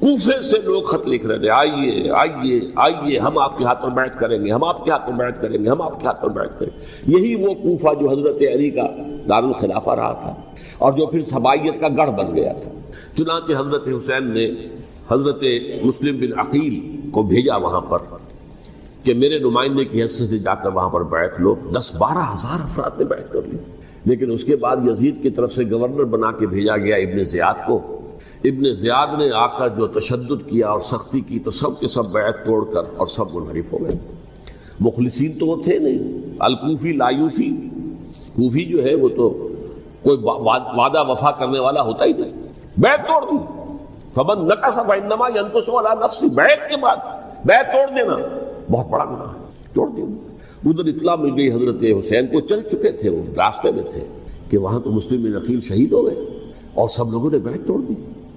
کوفے سے لوگ خط لکھ رہے تھے، آئیے آئیے آئیے، ہم آپ کے ہاتھ پر بیعت کریں گے، ہم آپ کے ہاتھ پر بیعت کریں گے، ہم آپ کے ہاتھ پر بیعت کریں گے۔ یہی وہ کوفہ جو حضرت علی کا دارالخلافہ رہا تھا اور جو پھر سبائیت کا گڑھ بن گیا تھا۔ چنانچہ حضرت حسین نے حضرت مسلم بن عقیل کو بھیجا وہاں پر کہ میرے نمائندے کی حیثیت سے جا کر وہاں پر بیعت لو۔ 10-12 ہزار افراد نے بیعت کر لی، لیکن اس کے بعد یزید کی طرف سے گورنر بنا کے بھیجا گیا ابن زیاد کو۔ ابن زیاد نے آ کر جو تشدد کیا اور سختی کی تو سب کے سب بیعت توڑ کر اور سب منحرف ہو گئے۔ مخلصین تو وہ تھے نہیں، الکوفی لایوفی، کوفی جو ہے وہ تو کوئی وعدہ وفا کرنے والا ہوتا ہی نہیں، بیعت توڑ دی۔ فمن نقص فانما ينقص على نفسه، بیعت کے بعد بیعت توڑ دینا بہت بڑا گناہ ہے، توڑ دیا۔ ادھر اطلاع مل گئی حضرت حسین کو، چل چکے تھے، وہ راستے میں تھے کہ وہاں تو مسلم بن عقیل شہید ہو گئے اور سب لوگوں نے بیعت توڑ دی۔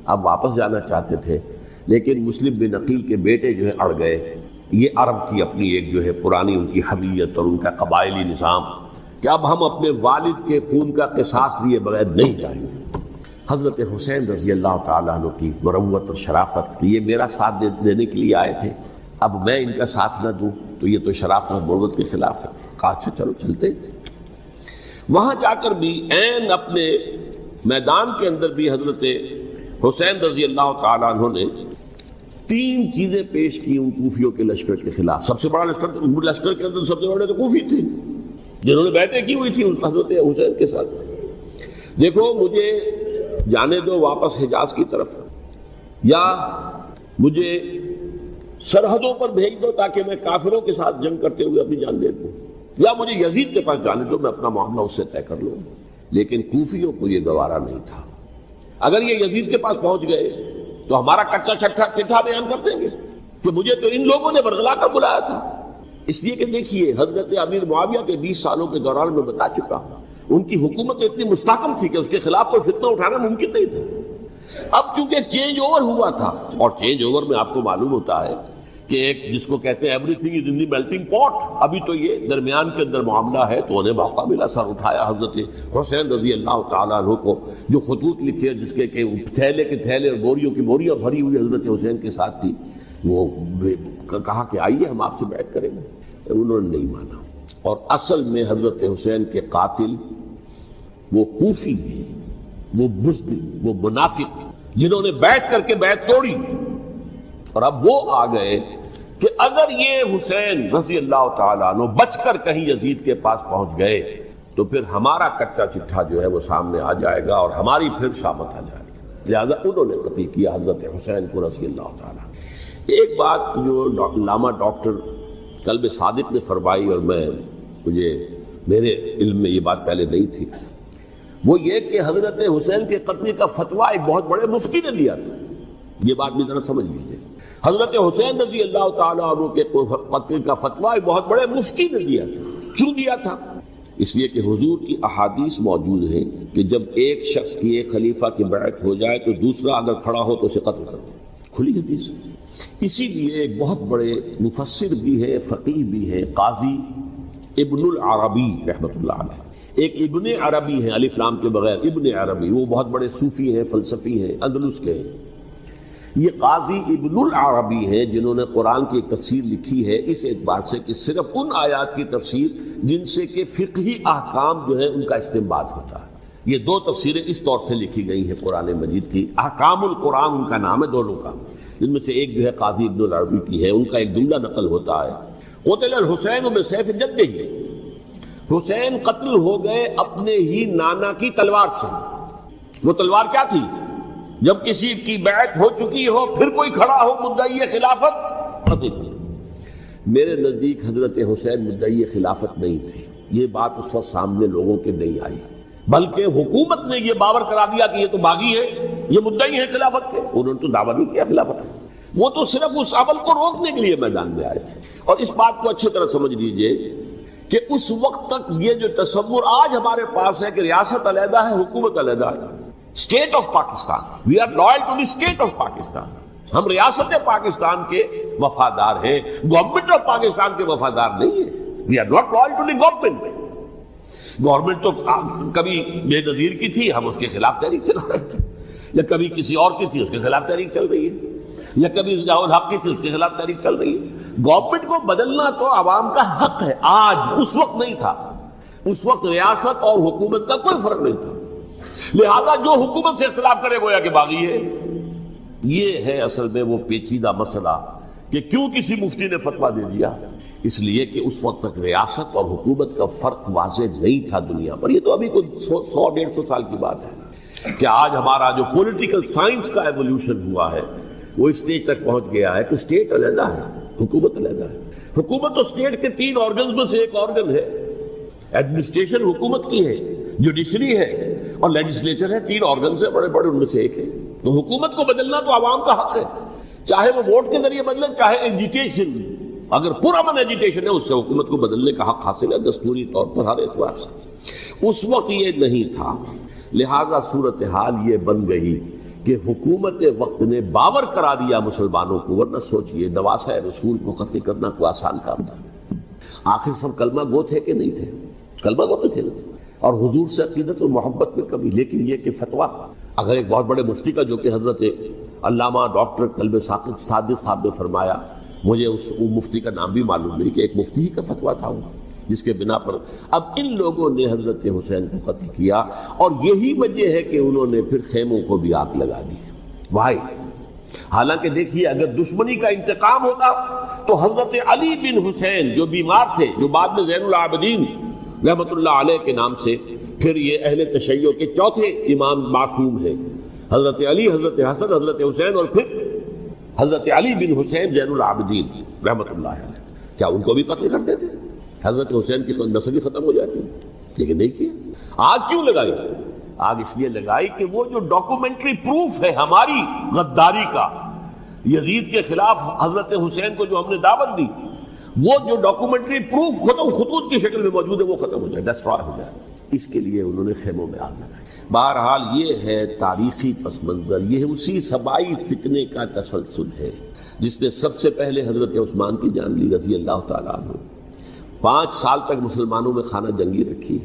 اب واپس جانا چاہتے تھے، لیکن مسلم بن عقیل کے بیٹے جو ہے اڑ گئے۔ یہ عرب کی اپنی ایک جو ہے پرانی ان کی حمیت اور ان کا قبائلی نظام کہ اب ہم اپنے والد کے خون کا قصاص لیے بغیر نہیں جائیں گے۔ حضرت حسین رضی اللہ تعالیٰ عنہ کی مروت اور شرافت، یہ میرا ساتھ دینے کے لیے آئے تھے، اب میں ان کا ساتھ نہ دوں تو یہ تو شرافت اور مروت کے خلاف ہے۔ کہا اچھا چلو چلتے۔ وہاں جا کر بھی عین اپنے میدان کے اندر بھی حضرت حسین رضی اللہ تعالیٰ عنہ نے 3 چیزیں پیش کی ان کوفیوں کے لشکر کے خلاف۔ سب سے بڑا لشکر کے اندر سب سے بڑے تو کوفی تھے جنہوں نے بیعتیں کی ہوئی تھی حضرت حسین کے ساتھ۔ دیکھو مجھے جانے دو واپس حجاز کی طرف، یا مجھے سرحدوں پر بھیج دو تاکہ میں کافروں کے ساتھ جنگ کرتے ہوئے اپنی جان دے دوں، یا مجھے یزید کے پاس جانے دو، میں اپنا معاملہ اس سے طے کر لوں۔ لیکن کوفیوں کو یہ گوارا نہیں تھا۔ اگر یہ یزید کے پاس پہنچ گئے تو ہمارا کچا چٹھا بیان کر دیں گے کہ مجھے تو ان لوگوں نے برگلا کر بلایا تھا۔ اس لیے کہ دیکھیے حضرت امیر معاویہ کے 20 سالوں کے دوران میں بتا چکا ہوں، ان کی حکومت اتنی مستحکم تھی کہ اس کے خلاف کوئی فتنہ اٹھانا ممکن نہیں تھا۔ اب چونکہ چینج اوور ہوا تھا، اور چینج اوور میں آپ کو معلوم ہوتا ہے کہ ایک جس کو کہتے ہیں every thing is in the melting پاٹ، ابھی تو یہ درمیان کے اندر معاملہ ہے، تو انہیں موقع ملا، سر اٹھایا حضرت حسین رضی اللہ تعالیٰ عنہ کو، جو خطوط لکھے جس کے کہ تھیلے کے تھیلے اور بوریوں کی بوریاں بھری ہوئی حضرت حسین کے ساتھ تھی، وہ کہا کہ آئیے ہم آپ سے بیعت کریں گے۔ انہوں نے نہیں مانا، اور اصل میں حضرت حسین کے قاتل وہ کوفی، وہ بزدل، وہ منافق جنہوں نے بیعت کر کے بیعت توڑی، اور اب وہ آ گئے کہ اگر یہ حسین رضی اللہ تعالیٰ عنہ بچ کر کہیں یزید کے پاس پہنچ گئے تو پھر ہمارا کچا چٹھا جو ہے وہ سامنے آ جائے گا اور ہماری پھر شامت آ جائے گی، لہذا انہوں نے قتل کیا حضرت حسین کو رضی اللہ تعالیٰ۔ ایک بات جو علامہ ڈاکٹر قلب صادق نے فرمائی، اور میرے علم میں یہ بات پہلے نہیں تھی، وہ یہ کہ حضرت حسین کے قتل کا فتویٰ ایک بہت بڑے مفتی نے دیا تھا۔ یہ بات بھی ذرا سمجھ لیجیے، حضرت حسین رضی اللہ تعالیٰ عنہ کے قتل کا فتویٰ ایک بہت بڑے مفتی نے دیا تھا۔ کیوں دیا تھا؟ اس لیے کہ حضور کی احادیث موجود ہیں کہ جب ایک شخص کی ایک خلیفہ کی بیعت ہو جائے تو دوسرا اگر کھڑا ہو تو اسے قتل کر دو، کھلی حدیث۔ اسی لیے ایک بہت بڑے مفسر بھی ہے، فقیہ بھی ہے، قاضی ابن العربی رحمۃ اللہ علیہ، ایک ابن عربی ہے الف لام کے بغیر، ابن عربی، وہ بہت بڑے صوفی ہیں، فلسفی ہیں، اندلس کے ہیں۔ یہ قاضی ابن العربی ہیں جنہوں نے قرآن کی ایک تفسیر لکھی ہے اس اعتبار سے کہ صرف ان آیات کی تفسیر جن سے کہ فقہی احکام جو ہے ان کا استنباط ہوتا ہے۔ یہ دو تفسیریں اس طور سے لکھی گئی ہیں قرآن مجید کی، احکام القرآن ان کا نام ہے دونوں کا، جن میں سے ایک جو ہے قاضی ابن العربی کی ہے۔ ان کا ایک جملہ نقل ہوتا ہے، قتل الحسین بسیف جدہ، حسین قتل ہو گئے اپنے ہی نانا کی تلوار سے۔ وہ تلوار کیا تھی؟ جب کسی کی بیعت ہو چکی ہو پھر کوئی کھڑا ہو مدعی خلافت قتل۔ میرے نزدیک حضرت حسین مدعی خلافت نہیں تھے، یہ بات اس وقت سامنے لوگوں کے نہیں آئی، بلکہ حکومت نے یہ باور کرا دیا کہ یہ تو باغی ہے، یہ مدعی ہے خلافت کے۔ انہوں نے تو دعویٰ نہیں کیا خلافت، وہ تو صرف اس عمل کو روکنے کے لیے میدان میں آئے تھے۔ اور اس بات کو اچھی طرح سمجھ لیجئے کہ اس وقت تک یہ جو تصور آج ہمارے پاس ہے کہ ریاست علیحدہ ہے، حکومت علیحدہ ہے، state of Pakistan, we are loyal to the state of Pakistan, ہم ریاست پاکستان کے وفادار ہیں، گورنمنٹ آف پاکستان کے وفادار نہیں ہیں، we are not loyal to the government. Government تو کبھی بے نظیر کی تھی، ہم اس کے خلاف تحریک چلا رہے تھے، یا کبھی کسی اور کی تھی اس کے خلاف تحریک چل رہی ہے، یا کبھی ضیاء الحق کی تھی اس کے خلاف تحریک چل رہی ہے۔ گورنمنٹ کو بدلنا تو عوام کا حق ہے، آج، اس وقت نہیں تھا۔ اس وقت ریاست اور حکومت کا کوئی فرق نہیں تھا، لہذا جو حکومت سے اختلاف کرے گویا کہ باغی ہے۔ یہ ہے اصل میں وہ پیچیدہ مسئلہ کہ کیوں کسی مفتی نے فتویٰ دے دیا، اس لیے کہ اس وقت تک ریاست اور حکومت کا فرق واضح نہیں تھا دنیا پر۔ یہ تو ابھی کوئی 100-150 سال کی بات ہے کہ آج ہمارا جو پولیٹیکل سائنس کا ایولیوشن ہوا ہے وہ اس اسٹیج تک پہنچ گیا ہے کہ اسٹیٹ علیحدہ ہے، حکومت علیحدہ ہے۔ حکومت تو اسٹیٹ کے 3 آرگنز میں سے ایک آرگن ہے، ایڈمنسٹریشن حکومت کی ہے، جوڈیشری ہے اور لیجسلیچر ہے، 3 آرگنز ہیں بڑے بڑے، ان میں سے ایک ہے۔ تو حکومت کو بدلنا تو عوام کا حق ہے، چاہے وہ ووٹ کے ذریعے بدلے، چاہے ایجیٹیشن، اگر پرامن ایجیٹیشن ہے اس سے حکومت کو بدلنے کا حق حاصل ہے دستوری طور پر ہر اعتبار سے۔ اس وقت یہ نہیں تھا، لہذا صورتحال یہ بن گئی کہ حکومت وقت نے باور کرا دیا مسلمانوں کو، ورنہ سوچئے نواسہ رسول کو قتل کرنا کوئی آسان کام تھا؟ آخر سب کلمہ گو تھے کہ نہیں تھے؟ کلمہ گو تو تھے نا، اور حضور سے عقیدت اور محبت میں کبھی، لیکن یہ کہ فتویٰ اگر ایک بہت بڑے مفتی کا، جو کہ حضرت علامہ ڈاکٹر قلب صادق صاحب نے فرمایا، مجھے اس مفتی کا نام بھی معلوم نہیں، کہ ایک مفتی کا فتویٰ تھا وہ، جس کے بنا پر اب ان لوگوں نے حضرت حسین کو قتل کیا، اور یہی وجہ ہے کہ انہوں نے پھر خیموں کو بھی آگ لگا دی۔ وائی حالانکہ دیکھیے اگر دشمنی کا انتقام ہوتا تو حضرت علی بن حسین جو بیمار تھے، جو بعد میں زین العابدین رحمت اللہ علیہ کے نام سے پھر یہ اہل تشیع کے چوتھے امام معصوم ہیں، حضرت علی، حضرت حسن، حضرت حسین، اور پھر حضرت علی بن حسین زین العابدین رحمت اللہ علیہ، کیا ان کو بھی قتل کرتے تھے؟ حضرت حسین کی نسل بھی ختم ہو جاتی، لیکن نہیں کیا۔ آگ کیوں لگائی؟ آگ اس لیے لگائی کہ وہ جو ڈاکومنٹری پروف ہے ہماری غداری کا یزید کے خلاف حضرت حسین کو جو ہم نے دعوت دی، وہ جو ڈاکومنٹری پروف خطوط کی شکل میں موجود ہے وہ ختم ہو جائے، ڈسٹرائے ہو جائے۔ اس کے لیے انہوں نے خیموں میں آگ لگائی۔ بہرحال یہ ہے تاریخی پس منظر، یہ اسی سبائی فتنے کا تسلسل ہے جس نے سب سے پہلے حضرت عثمان کی جان لی رضی اللہ تعالیٰ عنہ۔ 5 سال تک مسلمانوں میں خانہ جنگی رکھی،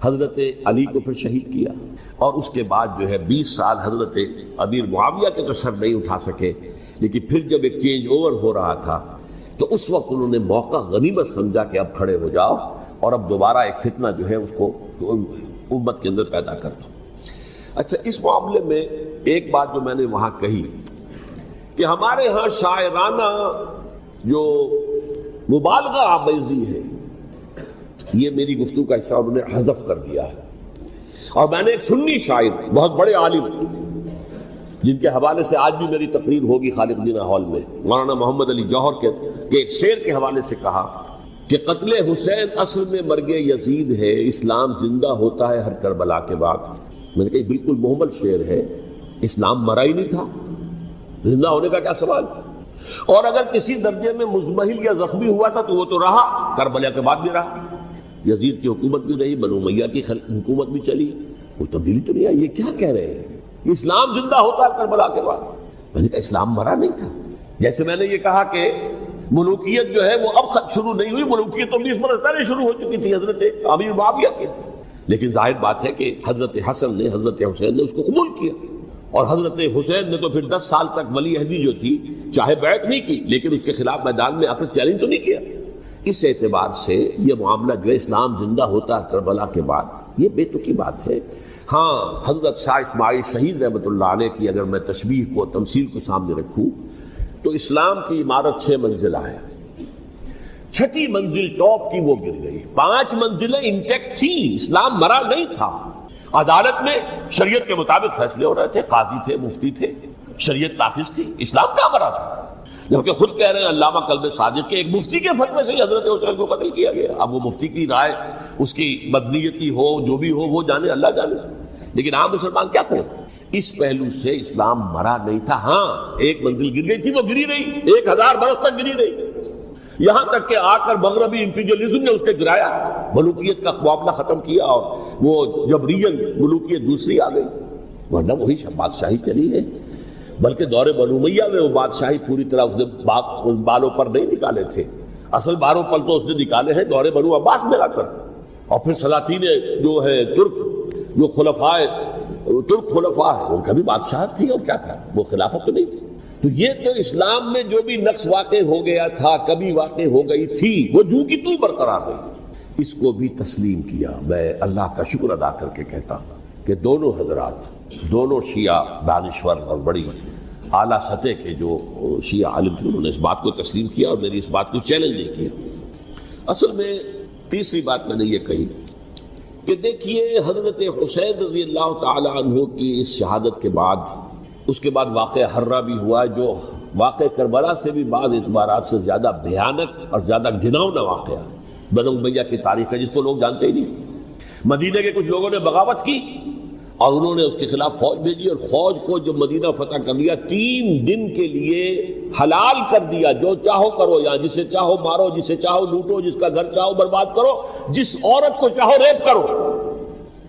حضرت علی کو پھر شہید کیا، اور اس کے بعد جو ہے 20 سال حضرت امیر معاویہ کے تو سر نہیں اٹھا سکے، لیکن پھر جب ایک چینج اوور ہو رہا تھا تو اس وقت انہوں نے موقع غنیمت سمجھا کہ اب کھڑے ہو جاؤ، اور اب دوبارہ ایک فتنہ جو ہے اس کو امت کے اندر پیدا کر دو۔ اچھا، اس معاملے میں ایک بات جو میں نے وہاں کہی کہ ہمارے ہاں شاعرانہ جو مبالغہ آمیزی ہے، یہ میری گفتگو کا حصہ انہوں نے حذف کر دیا ہے۔ اور میں نے ایک سنی شاعر، بہت بڑے عالم، جن کے حوالے سے آج بھی میری تقریر ہوگی خالق جناح ہال میں، مولانا محمد علی جوہر کے ایک شعر کے حوالے سے کہا کہ قتل حسین اصل میں مرگ یزید ہے، اسلام زندہ ہوتا ہے ہر کربلا کے بعد۔ میں نے کہا بالکل محمل شعر ہے، اسلام مرا ہی نہیں تھا، زندہ ہونے کا کیا سوال؟ اور اگر کسی درجے میں مزمحل یا زخمی ہوا تھا تو وہ تو رہا، کربلا کے بعد بھی رہا، یزید کی حکومت بھی رہی، بنو امیہ کی حکومت بھی چلی، کوئی تبدیلی تو نہیں آئی۔ یہ کیا کہہ رہے ہیں؟ اسلام زندہ ہوتا ہے کربلا کے بعد؟ میں نے کہا اسلام مرا نہیں تھا۔ جیسے میں نے یہ کہا کہ ملوکیت جو ہے وہ اب شروع نہیں ہوئی، ملوکیت تو 20 برس پہلے شروع ہو چکی تھی حضرت امیر معاویہ کے، لیکن ظاہر بات ہے کہ حضرت حسن نے، حضرت حسین نے اس کو قبول کیا، اور حضرت حسین نے تو پھر 10 سال تک ولی عہدی جو تھی چاہے بیعت نہیں کی لیکن اس کے خلاف میدان میں آ کر چیلنج تو نہیں کیا۔ اس اعتبار سے یہ معاملہ جو ہے اسلام زندہ ہوتا ہے کربلا کے بعد، یہ بے تکی بات ہے۔ ہاں، حضرت شاہ اسماعیل شہید رحمۃ اللہ علیہ کی اگر میں تشبیہ کو، تمثیل کو سامنے رکھوں تو اسلام کی عمارت 6 منزلہ ہے، 6ٹھی منزل ٹاپ کی وہ گر گئی، 5 منزلیں انٹیکٹ تھی، اسلام مرا نہیں تھا۔ عدالت میں شریعت کے مطابق فیصلے ہو رہے تھے، قاضی تھے، مفتی تھے، شریعت نافذ تھی، اسلام کہاں مرا تھا؟ جبکہ خود کہہ رہے ہیں علامہ کلب صادق کے ایک مفتی کے فتوے سے ہی حضرت حسین کو قتل کیا گیا۔ اب وہ مفتی کی رائے، اس کی مدنیتی ہو، جو بھی ہو، وہ جانے، اللہ جانے، لیکن عام مسلمان کیا کریں؟ اس پہلو سے اسلام مرا نہیں تھا۔ ہاں، ایک منزل گر گئی تھی، وہ گری رہی، 1000 برس تک گری رہی، یہاں تک کہ آ کر مغربی امپیریلزم نے اس کے گرایا، ملوکیت کا معاملہ ختم کیا، اور وہ جبریل ملوکیت دوسری آ گئی، ورنہ وہی بادشاہی چلی ہے۔ بلکہ دور بنو امیہ میں وہ بادشاہی پوری طرح اس نے بالوں پر نہیں نکالے تھے، اصل باروں پر تو اس نے نکالے ہیں دور بنو عباس میں آ کر۔ اور پھر سلاطین جو ہے ترک، جو ترک خلفاء ہے، ان کا بھی بادشاہت تھی، اور کیا تھا، وہ خلافت تو نہیں تھی۔ تو یہ تو اسلام میں جو بھی نقص واقع ہو گیا تھا، کبھی واقع ہو گئی تھی، وہ جو کی تو برقرار رہی، اس کو بھی تسلیم کیا۔ میں اللہ کا شکر ادا کر کے کہتا ہوں کہ دونوں حضرات، دونوں شیعہ دانشور اور بڑی اعلیٰ سطح کے جو شیعہ عالم تھے، انہوں نے اس بات کو تسلیم کیا اور میری اس بات کو چیلنج نہیں کیا۔ اصل میں تیسری بات میں نے یہ کہی کہ دیکھیے حضرت حسین رضی اللہ تعالی عنہ کی اس شہادت کے بعد، اس کے بعد واقعہ حرہ بھی ہوا، جو واقعہ کربلا سے بھی بعض اعتبارات سے زیادہ بھیانک اور زیادہ گھناؤنا واقعہ ہے بنو امیہ کی تاریخ ہے، جس کو لوگ جانتے ہی نہیں۔ مدینہ کے کچھ لوگوں نے بغاوت کی اور انہوں نے اس کے خلاف فوج بھیجی، اور فوج کو جب مدینہ فتح کر لیا، 3 دن کے لیے حلال کر دیا، جو چاہو کرو، یہاں جسے چاہو مارو، جسے چاہو لوٹو، جس کا گھر چاہو برباد کرو، جس عورت کو چاہو ریپ کرو۔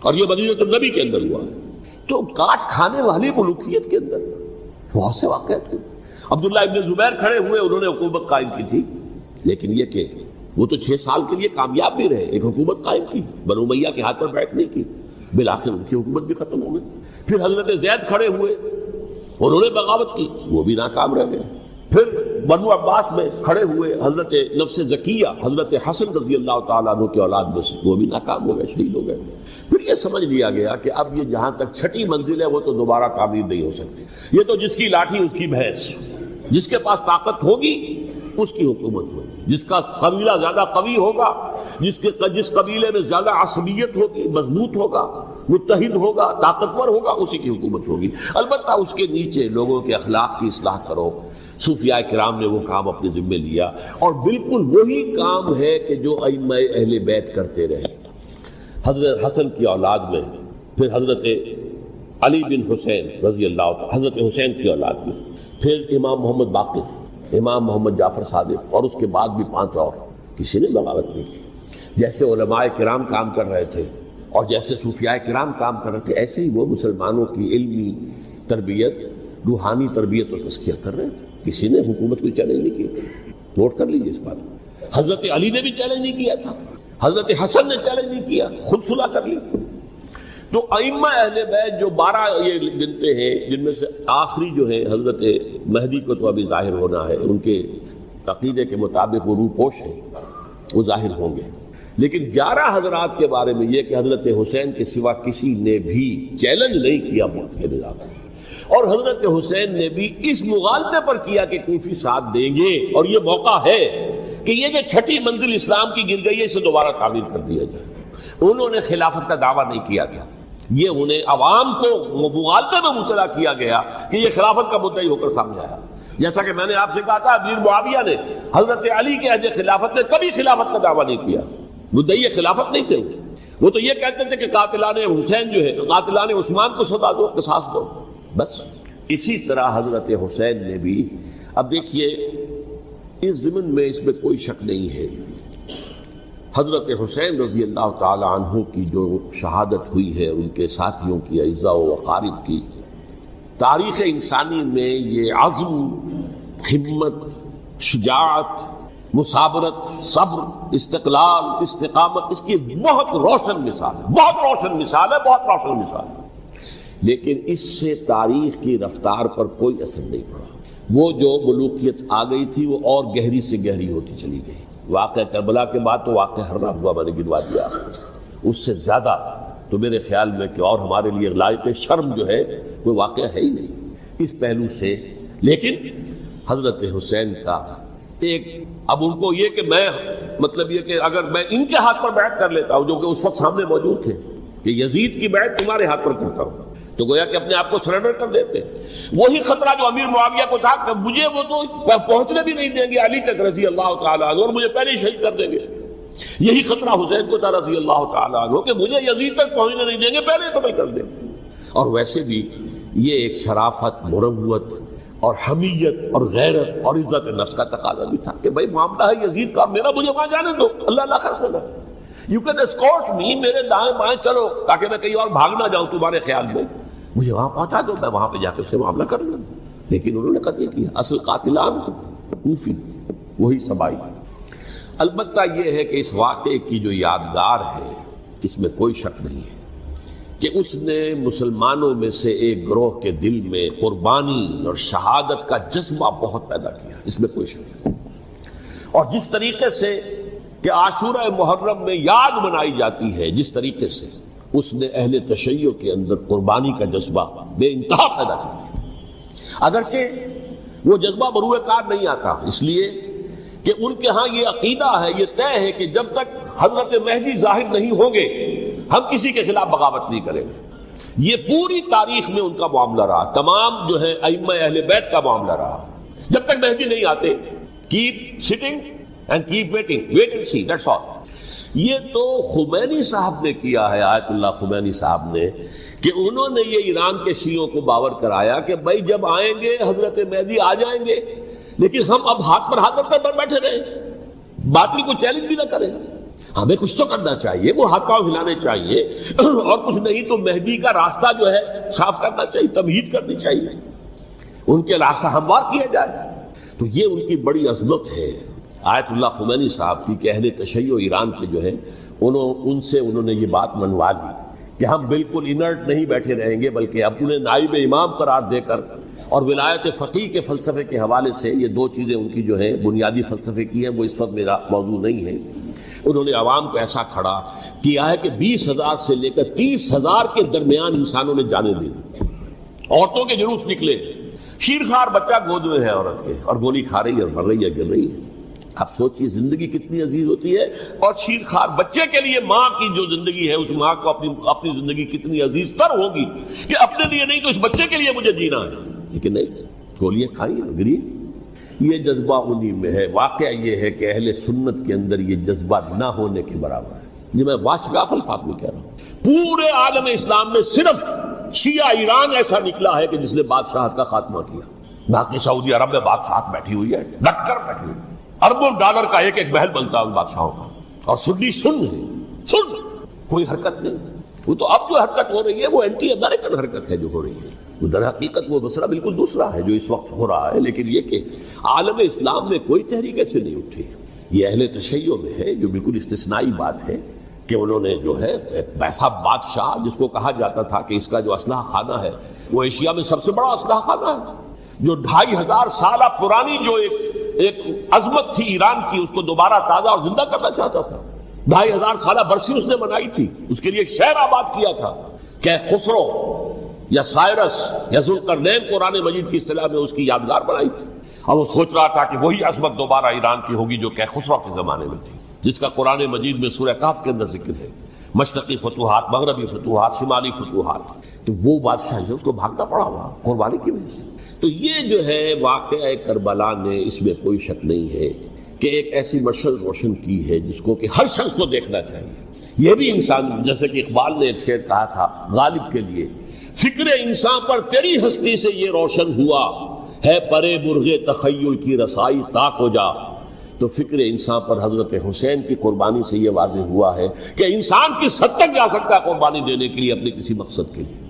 اور یہ مدینہ النبی کے اندر ہوا، تو کاٹ کھانے والی ملوکیت کے اندر بہت سے واقعات ہوئے۔ عبداللہ ابن زبیر کھڑے ہوئے، انہوں نے حکومت قائم کی تھی، لیکن یہ کہ وہ تو 6 سال کے لیے کامیاب بھی رہے، ایک حکومت قائم کی، بنو امیہ کے ہاتھ پر بیٹھ نہیں کی، بالآخر ان کی حکومت بھی ختم ہو گئی۔ پھر حضرت زید کھڑے ہوئے، انہوں نے بغاوت کی، وہ بھی ناکام رہ گئے۔ پھر بنو عباس میں کھڑے ہوئے حضرت نفس زکیہ، حضرت حسن رضی اللہ تعالیٰ عنہ کے اولاد میں سے، وہ بھی ناکام ہو گئے، شہید ہو گئے۔ پھر یہ سمجھ لیا گیا کہ اب یہ جہاں تک 6ٹھی منزل ہے وہ تو دوبارہ تعمیر نہیں ہو سکتی، یہ تو جس کی لاٹھی اس کی بھینس، جس کے پاس طاقت ہوگی اس کی حکومت ہوگی، جس کا قبیلہ زیادہ قوی ہوگا، جس قبیلے میں زیادہ عصبیت ہوگی، مضبوط ہوگا، متحد ہوگا، طاقتور ہوگا، اسی کی حکومت ہوگی۔ البتہ اس کے نیچے لوگوں کے اخلاق کی اصلاح کرو۔ صوفیاء کرام نے وہ کام اپنے ذمے لیا، اور بالکل وہی کام ہے کہ جو ائمہ اہل بیت کرتے رہے۔ حضرت حسن کی اولاد میں، پھر حضرت علی بن حسین رضی اللہ تعالی، حضرت حسین کی اولاد میں، پھر امام محمد باقر، امام محمد جعفر صادق، اور اس کے بعد بھی 5 اور، کسی نے بغاوت نہیں کی۔ جیسے علماء کرام کام کر رہے تھے اور جیسے صوفیاء کرام کام کر رہے تھے، ایسے ہی وہ مسلمانوں کی علمی تربیت، روحانی تربیت اور تزکیہ کر رہے تھے، کسی نے حکومت کو چیلنج نہیں کیا۔ نوٹ کر لیجیے اس بات کو۔ حضرت علی نے بھی چیلنج نہیں کیا تھا، حضرت حسن نے چیلنج نہیں کیا، خود صلح کر لی۔ تو ائمہ اہل بیت جو 12 یہ گنتے ہیں، جن میں سے آخری جو ہے حضرت مہدی کو تو ابھی ظاہر ہونا ہے، ان کے عقیدے کے مطابق وہ روح پوش ہیں، وہ ظاہر ہوں گے، لیکن 11 حضرات کے بارے میں یہ کہ حضرت حسین کے سوا کسی نے بھی چیلنج نہیں کیا موت کے نظام کو، اور حضرت حسین نے بھی اس مغالطے پر کیا کہ کوفی ساتھ دیں گے، اور یہ موقع ہے کہ یہ جو چھٹی منزل اسلام کی گر گئی ہے اسے دوبارہ تعمیر کر دیا جائے۔ انہوں نے خلافت کا دعویٰ نہیں کیا تھا، یہ انہیں عوام کو مغالطے میں مبتلا کیا گیا کہ یہ خلافت کا مدعی ہو کر سامنے آیا۔ جیسا کہ میں نے آپ سے کہا تھا، امیر معاویہ نے حضرت علی کے عہد خلافت میں کبھی خلافت کا دعویٰ نہیں کیا، مدعی خلافت نہیں تھے، وہ تو یہ کہتے تھے کہ قاتلان حسین جو ہے، قاتلان عثمان کو سزا دو، قصاص دو، بس۔ اسی طرح حضرت حسین نے بھی، اب دیکھیے اس ضمن میں اس میں کوئی شک نہیں ہے، حضرت حسین رضی اللہ تعالی عنہ کی جو شہادت ہوئی ہے، ان کے ساتھیوں کی، اعزاء و اقارب کی، تاریخ انسانی میں یہ عزم، ہمت، شجاعت، مثابرت، صبر، استقلال، استقامت، اس کی بہت روشن مثال ہے، بہت روشن مثال ہے، بہت روشن مثال ہے۔ لیکن اس سے تاریخ کی رفتار پر کوئی اثر نہیں پڑا، وہ جو ملوکیت آ گئی تھی وہ اور گہری سے گہری ہوتی چلی گئی۔ واقعہ کربلا کے بعد تو واقعہ ہررا ہوا میں نے گنوا دیا، اس سے زیادہ تو میرے خیال میں کہ اور ہمارے لیے لائق شرم جو ہے کوئی واقعہ ہے ہی نہیں اس پہلو سے۔ لیکن حضرت حسین کا ایک، اب ان کو یہ کہ میں، مطلب یہ کہ اگر میں ان کے ہاتھ پر بیعت کر لیتا ہوں جو کہ اس وقت سامنے موجود تھے، کہ یزید کی بیعت تمہارے ہاتھ پر کرتا ہوں، تو گویا کہ اپنے آپ کو سرنڈر کر دیتے۔ وہی خطرہ جو امیر معاویہ کو تھا کہ مجھے وہ تو پہنچنے بھی نہیں دیں گے علی تک رضی اللہ تعالیٰ عنہ، اور مجھے پہلے ہی شہید کر دیں گے، یہی خطرہ حسین کو تھا رضی اللہ تعالیٰ عنہ کہ مجھے یزید تک پہنچنے نہیں دیں گے، پہلے قتل کر دیں گے۔ اور ویسے بھی یہ ایک شرافت، مروت اور حمیت اور غیرت اور عزت نفس کا تقاضا بھی تھا کہ بھائی معاملہ ہے یزید کا، میرا مجھے وہاں جانے دو، اللہ اللہ خیر کرنا، یو کین اسکورٹ می، میرے دائیں بائیں چلو تاکہ میں کہیں اور بھاگ نہ جاؤں تمہارے خیال میں، مجھے وہاں پہنچا دو، میں وہاں پہ جا کے اس سے معاملہ کر لوں۔ لیکن انہوں نے قتل کیا، اصل قاتلان کوفی، وہی سبائی۔ البتہ یہ ہے کہ اس واقعے کی جو یادگار ہے اس میں کوئی شک نہیں ہے کہ اس نے مسلمانوں میں سے ایک گروہ کے دل میں قربانی اور شہادت کا جذبہ بہت پیدا کیا، اس میں کوئی شک نہیں۔ اور جس طریقے سے کہ عاشورہ محرم میں یاد منائی جاتی ہے، جس طریقے سے اس نے اہل تشیع کے اندر قربانی کا جذبہ بے انتہا پیدا کر دیا، اگرچہ وہ جذبہ بروئے کار نہیں آتا، اس لیے کہ ان کے ہاں یہ عقیدہ ہے، یہ طے ہے کہ جب تک حضرت مہدی ظاہر نہیں ہوں گے ہم کسی کے خلاف بغاوت نہیں کریں گے۔ یہ پوری تاریخ میں ان کا معاملہ رہا، تمام جو ہے ائمہ اہل بیت کا معاملہ رہا، جب تک مہدی نہیں آتے keep sitting and keep waiting, wait and see, that's all. یہ تو خمینی صاحب نے کیا ہے، آیت اللہ خمینی صاحب نے، کہ انہوں نے یہ ایران کے شیعوں کو باور کرایا کہ بھائی جب آئیں گے حضرت مہدی آ جائیں گے، لیکن ہم اب ہاتھ پر ہاتھ رکھ کر بیٹھے رہیں، باطل کو چیلنج بھی نہ کریں، ہمیں کچھ تو کرنا چاہیے، وہ ہاتھ پاؤں ہلانے چاہیے، اور کچھ نہیں تو مہدی کا راستہ جو ہے صاف کرنا چاہیے، تمہید کرنی چاہیے، ان کے راستہ ہموار کیا جائے۔ تو یہ ان کی بڑی عظمت ہے آیت اللہ خمینی صاحب کی کہ اہل تشیع ایران کے جو ہے انہوں نے یہ بات منوا دی کہ ہم بالکل انرٹ نہیں بیٹھے رہیں گے، بلکہ اب انہیں نائب امام قرار دے کر اور ولایت فقیہ کے فلسفے کے حوالے سے، یہ دو چیزیں ان کی جو ہیں بنیادی فلسفے کی ہیں، وہ اس وقت میرا موضوع نہیں ہے، انہوں نے عوام کو ایسا کھڑا کیا ہے کہ 20,000 سے لے کر 30,000 کے درمیان انسانوں نے جانیں دی، عورتوں کے جلوس نکلے، شیرخوار بچہ گود میں ہے عورت کے، اور گولی کھا رہی ہے اور مر رہی ہے، گر رہی ہے۔ آپ سوچئے زندگی کتنی عزیز ہوتی ہے، اور شیرخوار بچے کے لیے ماں کی جو زندگی ہے، اس ماں کو اپنی زندگی کتنی عزیز تر ہوگی کہ اپنے لیے نہیں تو اس بچے کے لیے مجھے جینا ہے، لیکن نہیں، گولیاں کھائی، گری۔ یہ جذبہ انہی میں ہے۔ واقعہ یہ ہے کہ اہل سنت کے اندر یہ جذبہ نہ ہونے کے برابر ہے، یہ میں واشگاف الفاظ میں کہہ رہا ہوں۔ پورے عالم اسلام میں صرف شیعہ ایران ایسا نکلا ہے کہ جس نے بادشاہت کا خاتمہ کیا، باقی سعودی عرب میں بادشاہت بیٹھی ہوئی ہے، ڈٹ کر بیٹھی ہوئی ہے، اربوں ڈالر کا ایک ایک محل بنتا ہے ان بادشاہوں کا، اور سنی سن کوئی حرکت نہیں۔ وہ تو اب جو حرکت ہو رہی ہے وہ اینٹی امریکن حرکت ہے جو ہو رہی ہے، وہ در حقیقت وہ مسئلہ بالکل دوسرا ہے جو اس وقت ہو رہا ہے، لیکن یہ کہ عالم اسلام میں کوئی تحریک ایسے نہیں اٹھی۔ یہ اہل تشیع میں ہے جو بالکل استثنائی بات ہے کہ انہوں نے جو ہے ایک ایسا بادشاہ جس کو کہا جاتا تھا کہ اس کا جو اسلحہ خانہ ہے وہ ایشیا میں سب سے بڑا اسلحہ خانہ ہے، جو 2500 سالہ پرانی جو ایک عظمت تھی ایران کی، اس کو دوبارہ تازہ اور زندہ کرنا چاہتا تھا، 2500 سالہ برسی اس نے منائی تھی، اس کے لیے ایک شہر آباد کیا تھا کہ خسرو یا سائرس یا ذوالقرنین قرآن مجید کی اصطلاح میں اس کی یادگار بنائی تھی۔ اب وہ سوچ رہا تھا کہ وہی عظمت دوبارہ ایران کی ہوگی جو کہ خسرو کے زمانے میں تھی، جس کا قرآن مجید میں سورہ کہف کے اندر ذکر ہے، مشرقی فتوحات، مغربی فتوحات، شمالی فتوحات۔ تو وہ بادشاہ ہے اس کو بھاگنا پڑا ہوا قربانی کی وجہ سے۔ تو یہ جو ہے واقعہ کربلا نے، اس میں کوئی شک نہیں ہے کہ ایک ایسی مشعل روشن کی ہے جس کو کہ ہر شخص کو دیکھنا چاہیے۔ یہ بھی انسان، جیسے کہ اقبال نے ایک شعر کہا تھا غالب کے لیے، فکر انسان پر تیری ہستی سے یہ روشن ہوا ہے، پرے مرغ تخیل کی رسائی طاق ہو جا۔ تو فکر انسان پر حضرت حسین کی قربانی سے یہ واضح ہوا ہے کہ انسان کس حد تک جا سکتا ہے قربانی دینے کے لیے اپنے کسی مقصد کے لیے۔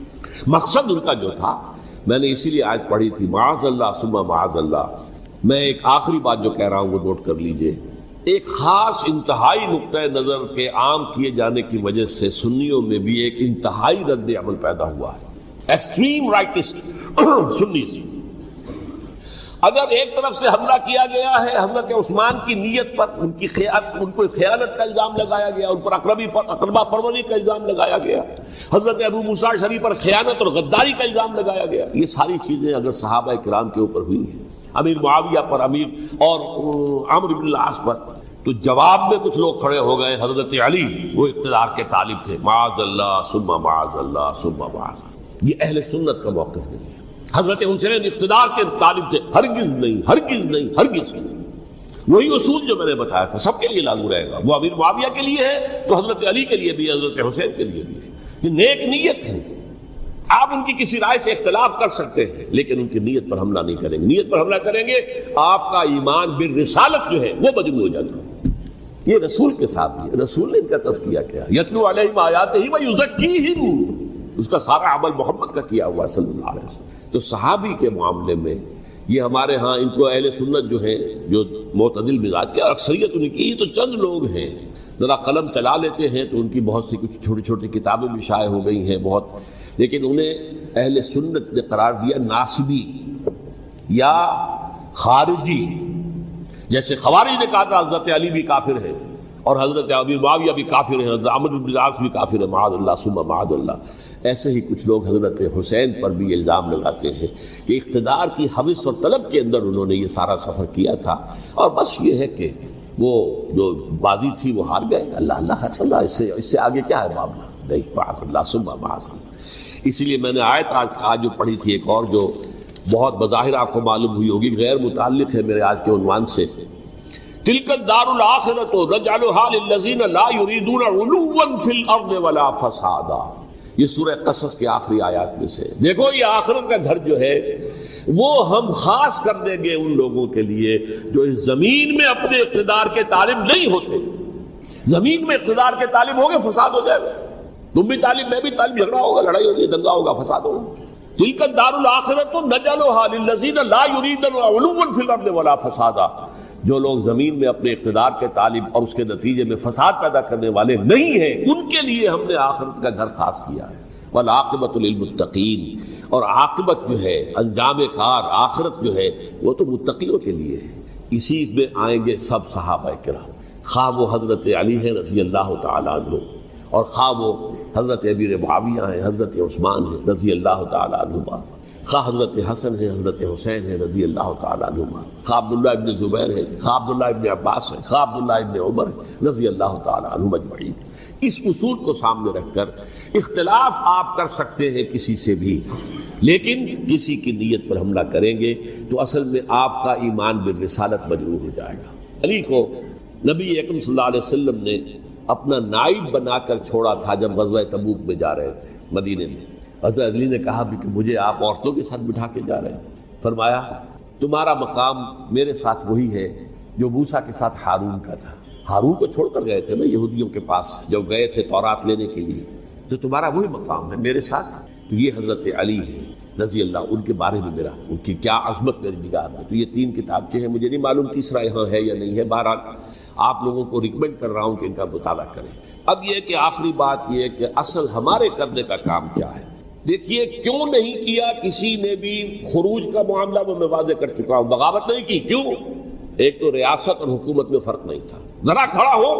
مقصد ان کا جو تھا، میں نے اسی لیے آیت پڑھی تھی، معاذ اللہ ثم معاذ اللہ۔ میں ایک آخری بات جو کہہ رہا ہوں وہ نوٹ کر لیجئے، ایک خاص انتہائی نقطۂ نظر کے عام کیے جانے کی وجہ سے سنیوں میں بھی ایک انتہائی رد عمل پیدا ہوا ہے، ایکسٹریم رائٹسٹ سنی۔ اگر ایک طرف سے حملہ کیا گیا ہے حضرت عثمان کی نیت پر، ان کو خیانت کا الزام لگایا گیا، ان پر اقربا پروری کا الزام لگایا گیا، حضرت ابو موسیٰ اشعری پر خیانت اور غداری کا الزام لگایا گیا، یہ ساری چیزیں اگر صحابہ کرام کے اوپر ہوئی ہیں، امیر معاویہ پر، امیر اور عمرو بن العاص پر، تو جواب میں کچھ لوگ کھڑے ہو گئے۔ حضرت علی وہ اقتدار کے طالب تھے، معاذ اللہ ثم معاذ اللہ ثم معاذ اللہ، یہ اہل سنت کا موقف نہیں ہے۔ حضرت حسین اقتدار کے طالب تھے، ہرگز نہیں، ہرگز نہیں، ہرگز نہیں۔ وہی اصول جو میں نے بتایا تھا سب کے لیے لاگو رہے گا، وہ امیر معاویہ کے لیے ہے تو حضرت علی کے لیے بھی، حضرت حسین کے لیے بھی ہے۔ یہ نیک نیت ہے، آپ ان کی کسی رائے سے اختلاف کر سکتے ہیں لیکن ان کی نیت پر حملہ نہیں کریں گے۔ نیت پر حملہ کریں گے آپ کا ایمان بالرسالت جو ہے وہ بدل ہو جاتا ہے۔ یہ رسول کے ساتھ بھی، رسول نے ان کا تزکیہ کیا، یتلو علیہم آیاتہ ویزکیہم، اس کا سارا عمل محمد کا کیا ہوا صلی اللہ علیہ وسلم۔ تو صحابی کے معاملے میں یہ ہمارے ہاں ان کو اہل سنت جو ہیں، جو معتدل مزاج کے، اکثریت ان کی، یہ تو چند لوگ ہیں، ذرا قلم چلا لیتے ہیں تو ان کی بہت سی کچھ چھوٹی چھوٹی کتابیں بھی شائع ہو گئی ہیں بہت، لیکن انہیں اہل سنت نے قرار دیا ناسبی یا خارجی۔ جیسے خوارج نے کہا تھا حضرت علی بھی کافر ہے اور حضرت ابی معاویہ بھی کافر ہیں، حضرت عمرو بن العاص بھی کافر ہے، معاذ اللہ ثم معاذ اللہ۔ ایسے ہی کچھ لوگ حضرت حسین پر بھی الزام لگاتے ہیں کہ اقتدار کی ہوس اور طلب کے اندر انہوں نے یہ سارا سفر کیا تھا، اور بس یہ ہے کہ وہ جو بازی تھی وہ ہار گئے۔ اللہ اللہ صلی اللہ، اس سے آگے کیا ہے معاملہ؟ نہیں، معاذ اللہ ثم معاذ اللہ۔ اسی لیے میں نے آیت آج جو پڑھی تھی ایک اور جو بہت بظاہر آپ کو معلوم ہوئی ہوگی، غیر متعلق ہے میرے آج کے عنوان سے، تلک الدار الآخرۃ نجعلھا للذین لا یریدون علوا فی الارض ولا فسادا۔ یہ سورہ قصص کے آخری آیات میں سے، دیکھو یہ آخرت کا گھر جو ہے وہ ہم خاص کر دیں گے ان لوگوں کے لیے جو اس زمین میں اپنے اقتدار کے طالب نہیں ہوتے۔ زمین میں اقتدار کے طالب ہوگے فساد ہو جائے گا، تم بھی طالب میں بھی طالب، جھگڑا ہوگا، لڑائی ہوگی، دنگا ہوگا، فساد ہوگا۔ تلک الدار الآخرۃ نجعلھا للذین لا یریدون علوا فی الارض ولا فسادا۔ جو لوگ زمین میں اپنے اقتدار کے طالب اور اس کے نتیجے میں فساد پیدا کرنے والے نہیں ہیں، ان کے لیے ہم نے آخرت کا گھر خاص کیا ہے۔ والعاقبۃ للمتقین، اور عاقبت جو ہے، انجام کار، آخرت جو ہے وہ تو متقیوں کے لیے ہے۔ اسی میں آئیں گے سب صحابہ کرام، خواہ وہ حضرت علی ہے رضی اللہ تعالیٰ عنہ، اور خواہ وہ حضرت امیر معاویہ ہیں، حضرت عثمان ہیں رضی اللہ تعالیٰ عنہما، خواہ حضرت حسن ہے، حضرت حسین ہے رضی اللہ تعالیٰ عنہما، خواہ عبداللہ ابن زبیر ہے، خواہ عبداللہ ابن عباس ہے، خواہ عبداللہ ابن عمر ہے رضی اللہ تعالیٰ عنہم اجمعین۔ اس اصول کو سامنے رکھ کر اختلاف آپ کر سکتے ہیں کسی سے بھی، لیکن کسی کی نیت پر حملہ کریں گے تو اصل میں آپ کا ایمان بالرسالت مجروح ہو جائے گا۔ علی کو نبی اکرم صلی اللہ علیہ وسلم نے اپنا نائب بنا کر چھوڑا تھا جب غزوہ تبوک میں جا رہے تھے مدینے میں۔ حضرت علی نے کہا بھی کہ مجھے آپ عورتوں کے ساتھ بٹھا کے جا رہے ہیں۔ فرمایا تمہارا مقام میرے ساتھ وہی ہے جو موسیٰ کے ساتھ ہارون کا تھا۔ ہارون کو چھوڑ کر گئے تھے نا یہودیوں کے پاس جب گئے تھے تورات لینے کے لیے، تو تمہارا وہی مقام ہے میرے ساتھ۔ تو یہ حضرت علی ہے رضی اللہ، ان کے بارے میں میرا، ان کی کیا عظمت میری نگاہ میں۔ تو یہ 3 کتابچے ہیں، مجھے نہیں معلوم تیسرا یہاں ہے یا نہیں ہے، بہرحال آپ لوگوں کو ریکمینڈ کر رہا ہوں کہ ان کا مطالعہ کریں۔ اب یہ کہ آخری بات یہ ہے کہ اصل ہمارے کرنے کا کام کیا ہے۔ دیکھیے کیوں نہیں کیا کسی نے بھی خروج کا معاملہ، وہ میں واضح کر چکا ہوں، بغاوت نہیں کی۔ کیوں؟ ایک تو ریاست اور حکومت میں فرق نہیں تھا، ذرا کھڑا ہو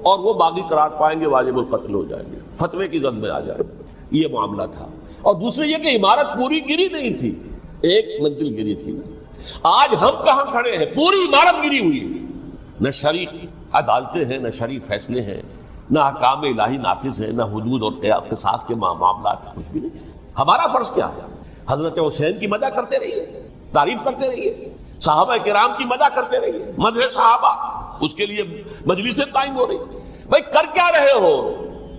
اور وہ باغی قرار پائیں گے، واجب القتل ہو جائیں گے، فتوے کی زد میں آ جائیں گے۔ یہ معاملہ تھا۔ اور دوسرے یہ کہ عمارت پوری گری نہیں تھی، ایک منزل گری تھی۔ آج ہم کہاں کھڑے ہیں؟ پوری عمارت گری ہوئی ہے، نہ شرعی عدالتیں ہیں، نہ شرعی فیصلے ہیں، نہ احکام الہی نافذ ہیں، نہ حدود اور قصاص کے معاملات، کچھ بھی نہیں۔ ہمارا فرض کیا ہے؟ حضرت حسین کی مدح کرتے رہیے، تعریف کرتے رہیے، صحابہ کرام کی مدح کرتے رہیے، مدح صحابہ، اس کے لیے مجلسیں قائم ہو رہی۔ بھائی کر کیا رہے ہو؟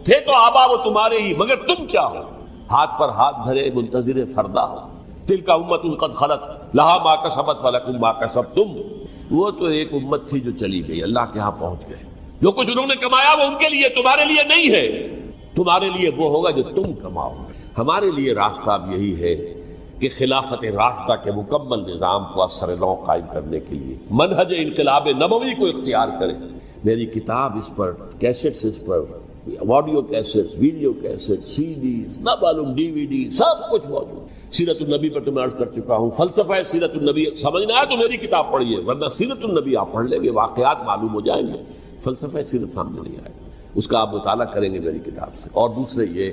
تھے تو آبا وہ تمہارے ہی، مگر تم کیا ہو؟ ہاتھ پر ہاتھ دھرے منتظر فردا ہو۔ تلک امت قد خلت لہا ما کسبت ولکم ما کسبتم۔ وہ تو ایک امت تھی جو چلی گئی، اللہ کے ہاں پہنچ گئے۔ جو کچھ انہوں نے کمایا وہ ان کے لیے، تمہارے لیے نہیں ہے۔ تمہارے لیے وہ ہوگا جو تم کماؤ۔ ہمارے لیے راستہ اب یہی ہے کہ خلافت راشدہ کے مکمل نظام کو اثر نو قائم کرنے کے لیے منہج انقلاب نبوی کو اختیار کریں۔ میری کتاب اس پر، کیسٹس اس پر، آڈیو کیسٹس، ویڈیو کیسٹ، سی ڈیز، نہ معلوم ڈی وی ڈی، سب کچھ موجود۔ سیرت النبی پر تو میں عرض کر چکا ہوں، فلسفہ سیرت النبی سمجھنا ہے تو میری کتاب پڑھیے، ورنہ سیرت النبی آپ پڑھ لیں گے، واقعات معلوم ہو جائیں گے، فلسفہ سیرت سامنے نہیں آئے گا۔ اس کا آپ مطالعہ کریں گے میری کتاب سے۔ اور دوسرے یہ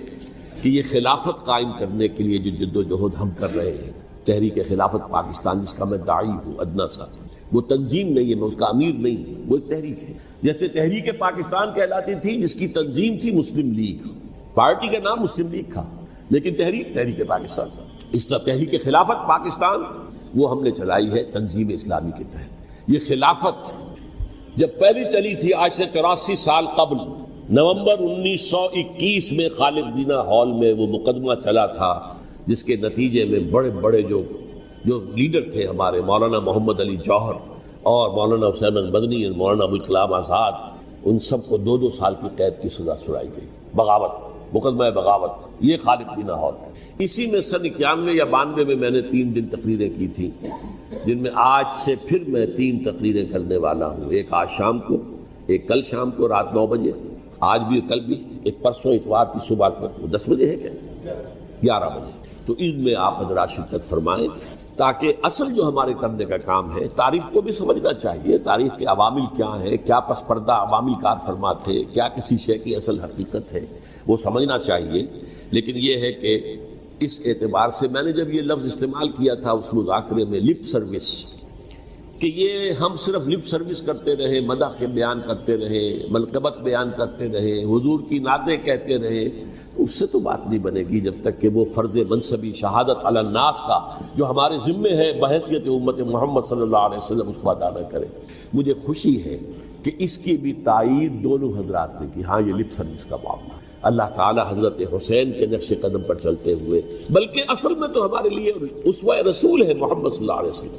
کہ یہ خلافت قائم کرنے کے لیے جو جد و جہد ہم کر رہے ہیں، تحریک خلافت پاکستان جس کا میں داعی ہوں ادنا سا، وہ تنظیم نہیں ہے، میں اس کا امیر نہیں، وہ ایک تحریک ہے۔ جیسے تحریک پاکستان کہلاتی تھی، جس کی تنظیم تھی مسلم لیگ، پارٹی کا نام مسلم لیگ تھا، لیکن تحریک پاکستان۔ اس طرح تحریک خلافت پاکستان وہ ہم نے چلائی ہے تنظیم اسلامی کے تحت۔ یہ خلافت جب پہلی چلی تھی آج سے 84 سال قبل، نومبر 1921 میں خالد دینہ ہال میں وہ مقدمہ چلا تھا، جس کے نتیجے میں بڑے بڑے جو لیڈر تھے ہمارے، مولانا محمد علی جوہر اور مولانا حسین مدنی اور مولانا ابوالکلام آزاد، ان سب کو 2 سال کی قید کی سزا سنائی گئی، بغاوت، مقدمہ بغاوت۔ یہ خالد دینہ ہال۔ اسی میں سن 91 یا 92 میں میں نے 3 دن تقریریں کی تھی، جن میں آج سے پھر میں 3 تقریریں کرنے والا ہوں، ایک آج شام کو، ایک کل شام کو رات 9 بجے، آج بھی کل بھی، ایک پرسوں اتوار کی صبح کو 10 بجے ہے کیا 11 بجے۔ تو ان میں آپ حضرات شرکت فرمائیں، تاکہ اصل جو ہمارے کرنے کا کام ہے، تاریخ کو بھی سمجھنا چاہیے، تاریخ کے عوامل کیا ہیں، کیا پس پردہ عوامل کار فرما تھے، کیا کسی شے کی اصل حقیقت ہے، وہ سمجھنا چاہیے۔ لیکن یہ ہے کہ اس اعتبار سے میں نے جب یہ لفظ استعمال کیا تھا اس مذاکرے میں، لپ سروس، کہ یہ ہم صرف لپ سروس کرتے رہے، مدح کے بیان کرتے رہے، منقبت بیان کرتے رہے، حضور کی نعتیں کہتے رہے، اس سے تو بات نہیں بنے گی جب تک کہ وہ فرض منصبی شہادت علی الناس کا جو ہمارے ذمے ہے بحیثیت امت محمد صلی اللہ علیہ وسلم، اس کو ادا نہ کرے۔ مجھے خوشی ہے کہ اس کی بھی تائید دونوں حضرات نے کی۔ ہاں یہ لپ سروس کا معاملہ، اللہ تعالی حضرت حسین کے نقش قدم پر چلتے ہوئے، بلکہ اصل میں تو ہمارے لیے اسوہ رسول ہے محمد صلی اللہ علیہ وسلم۔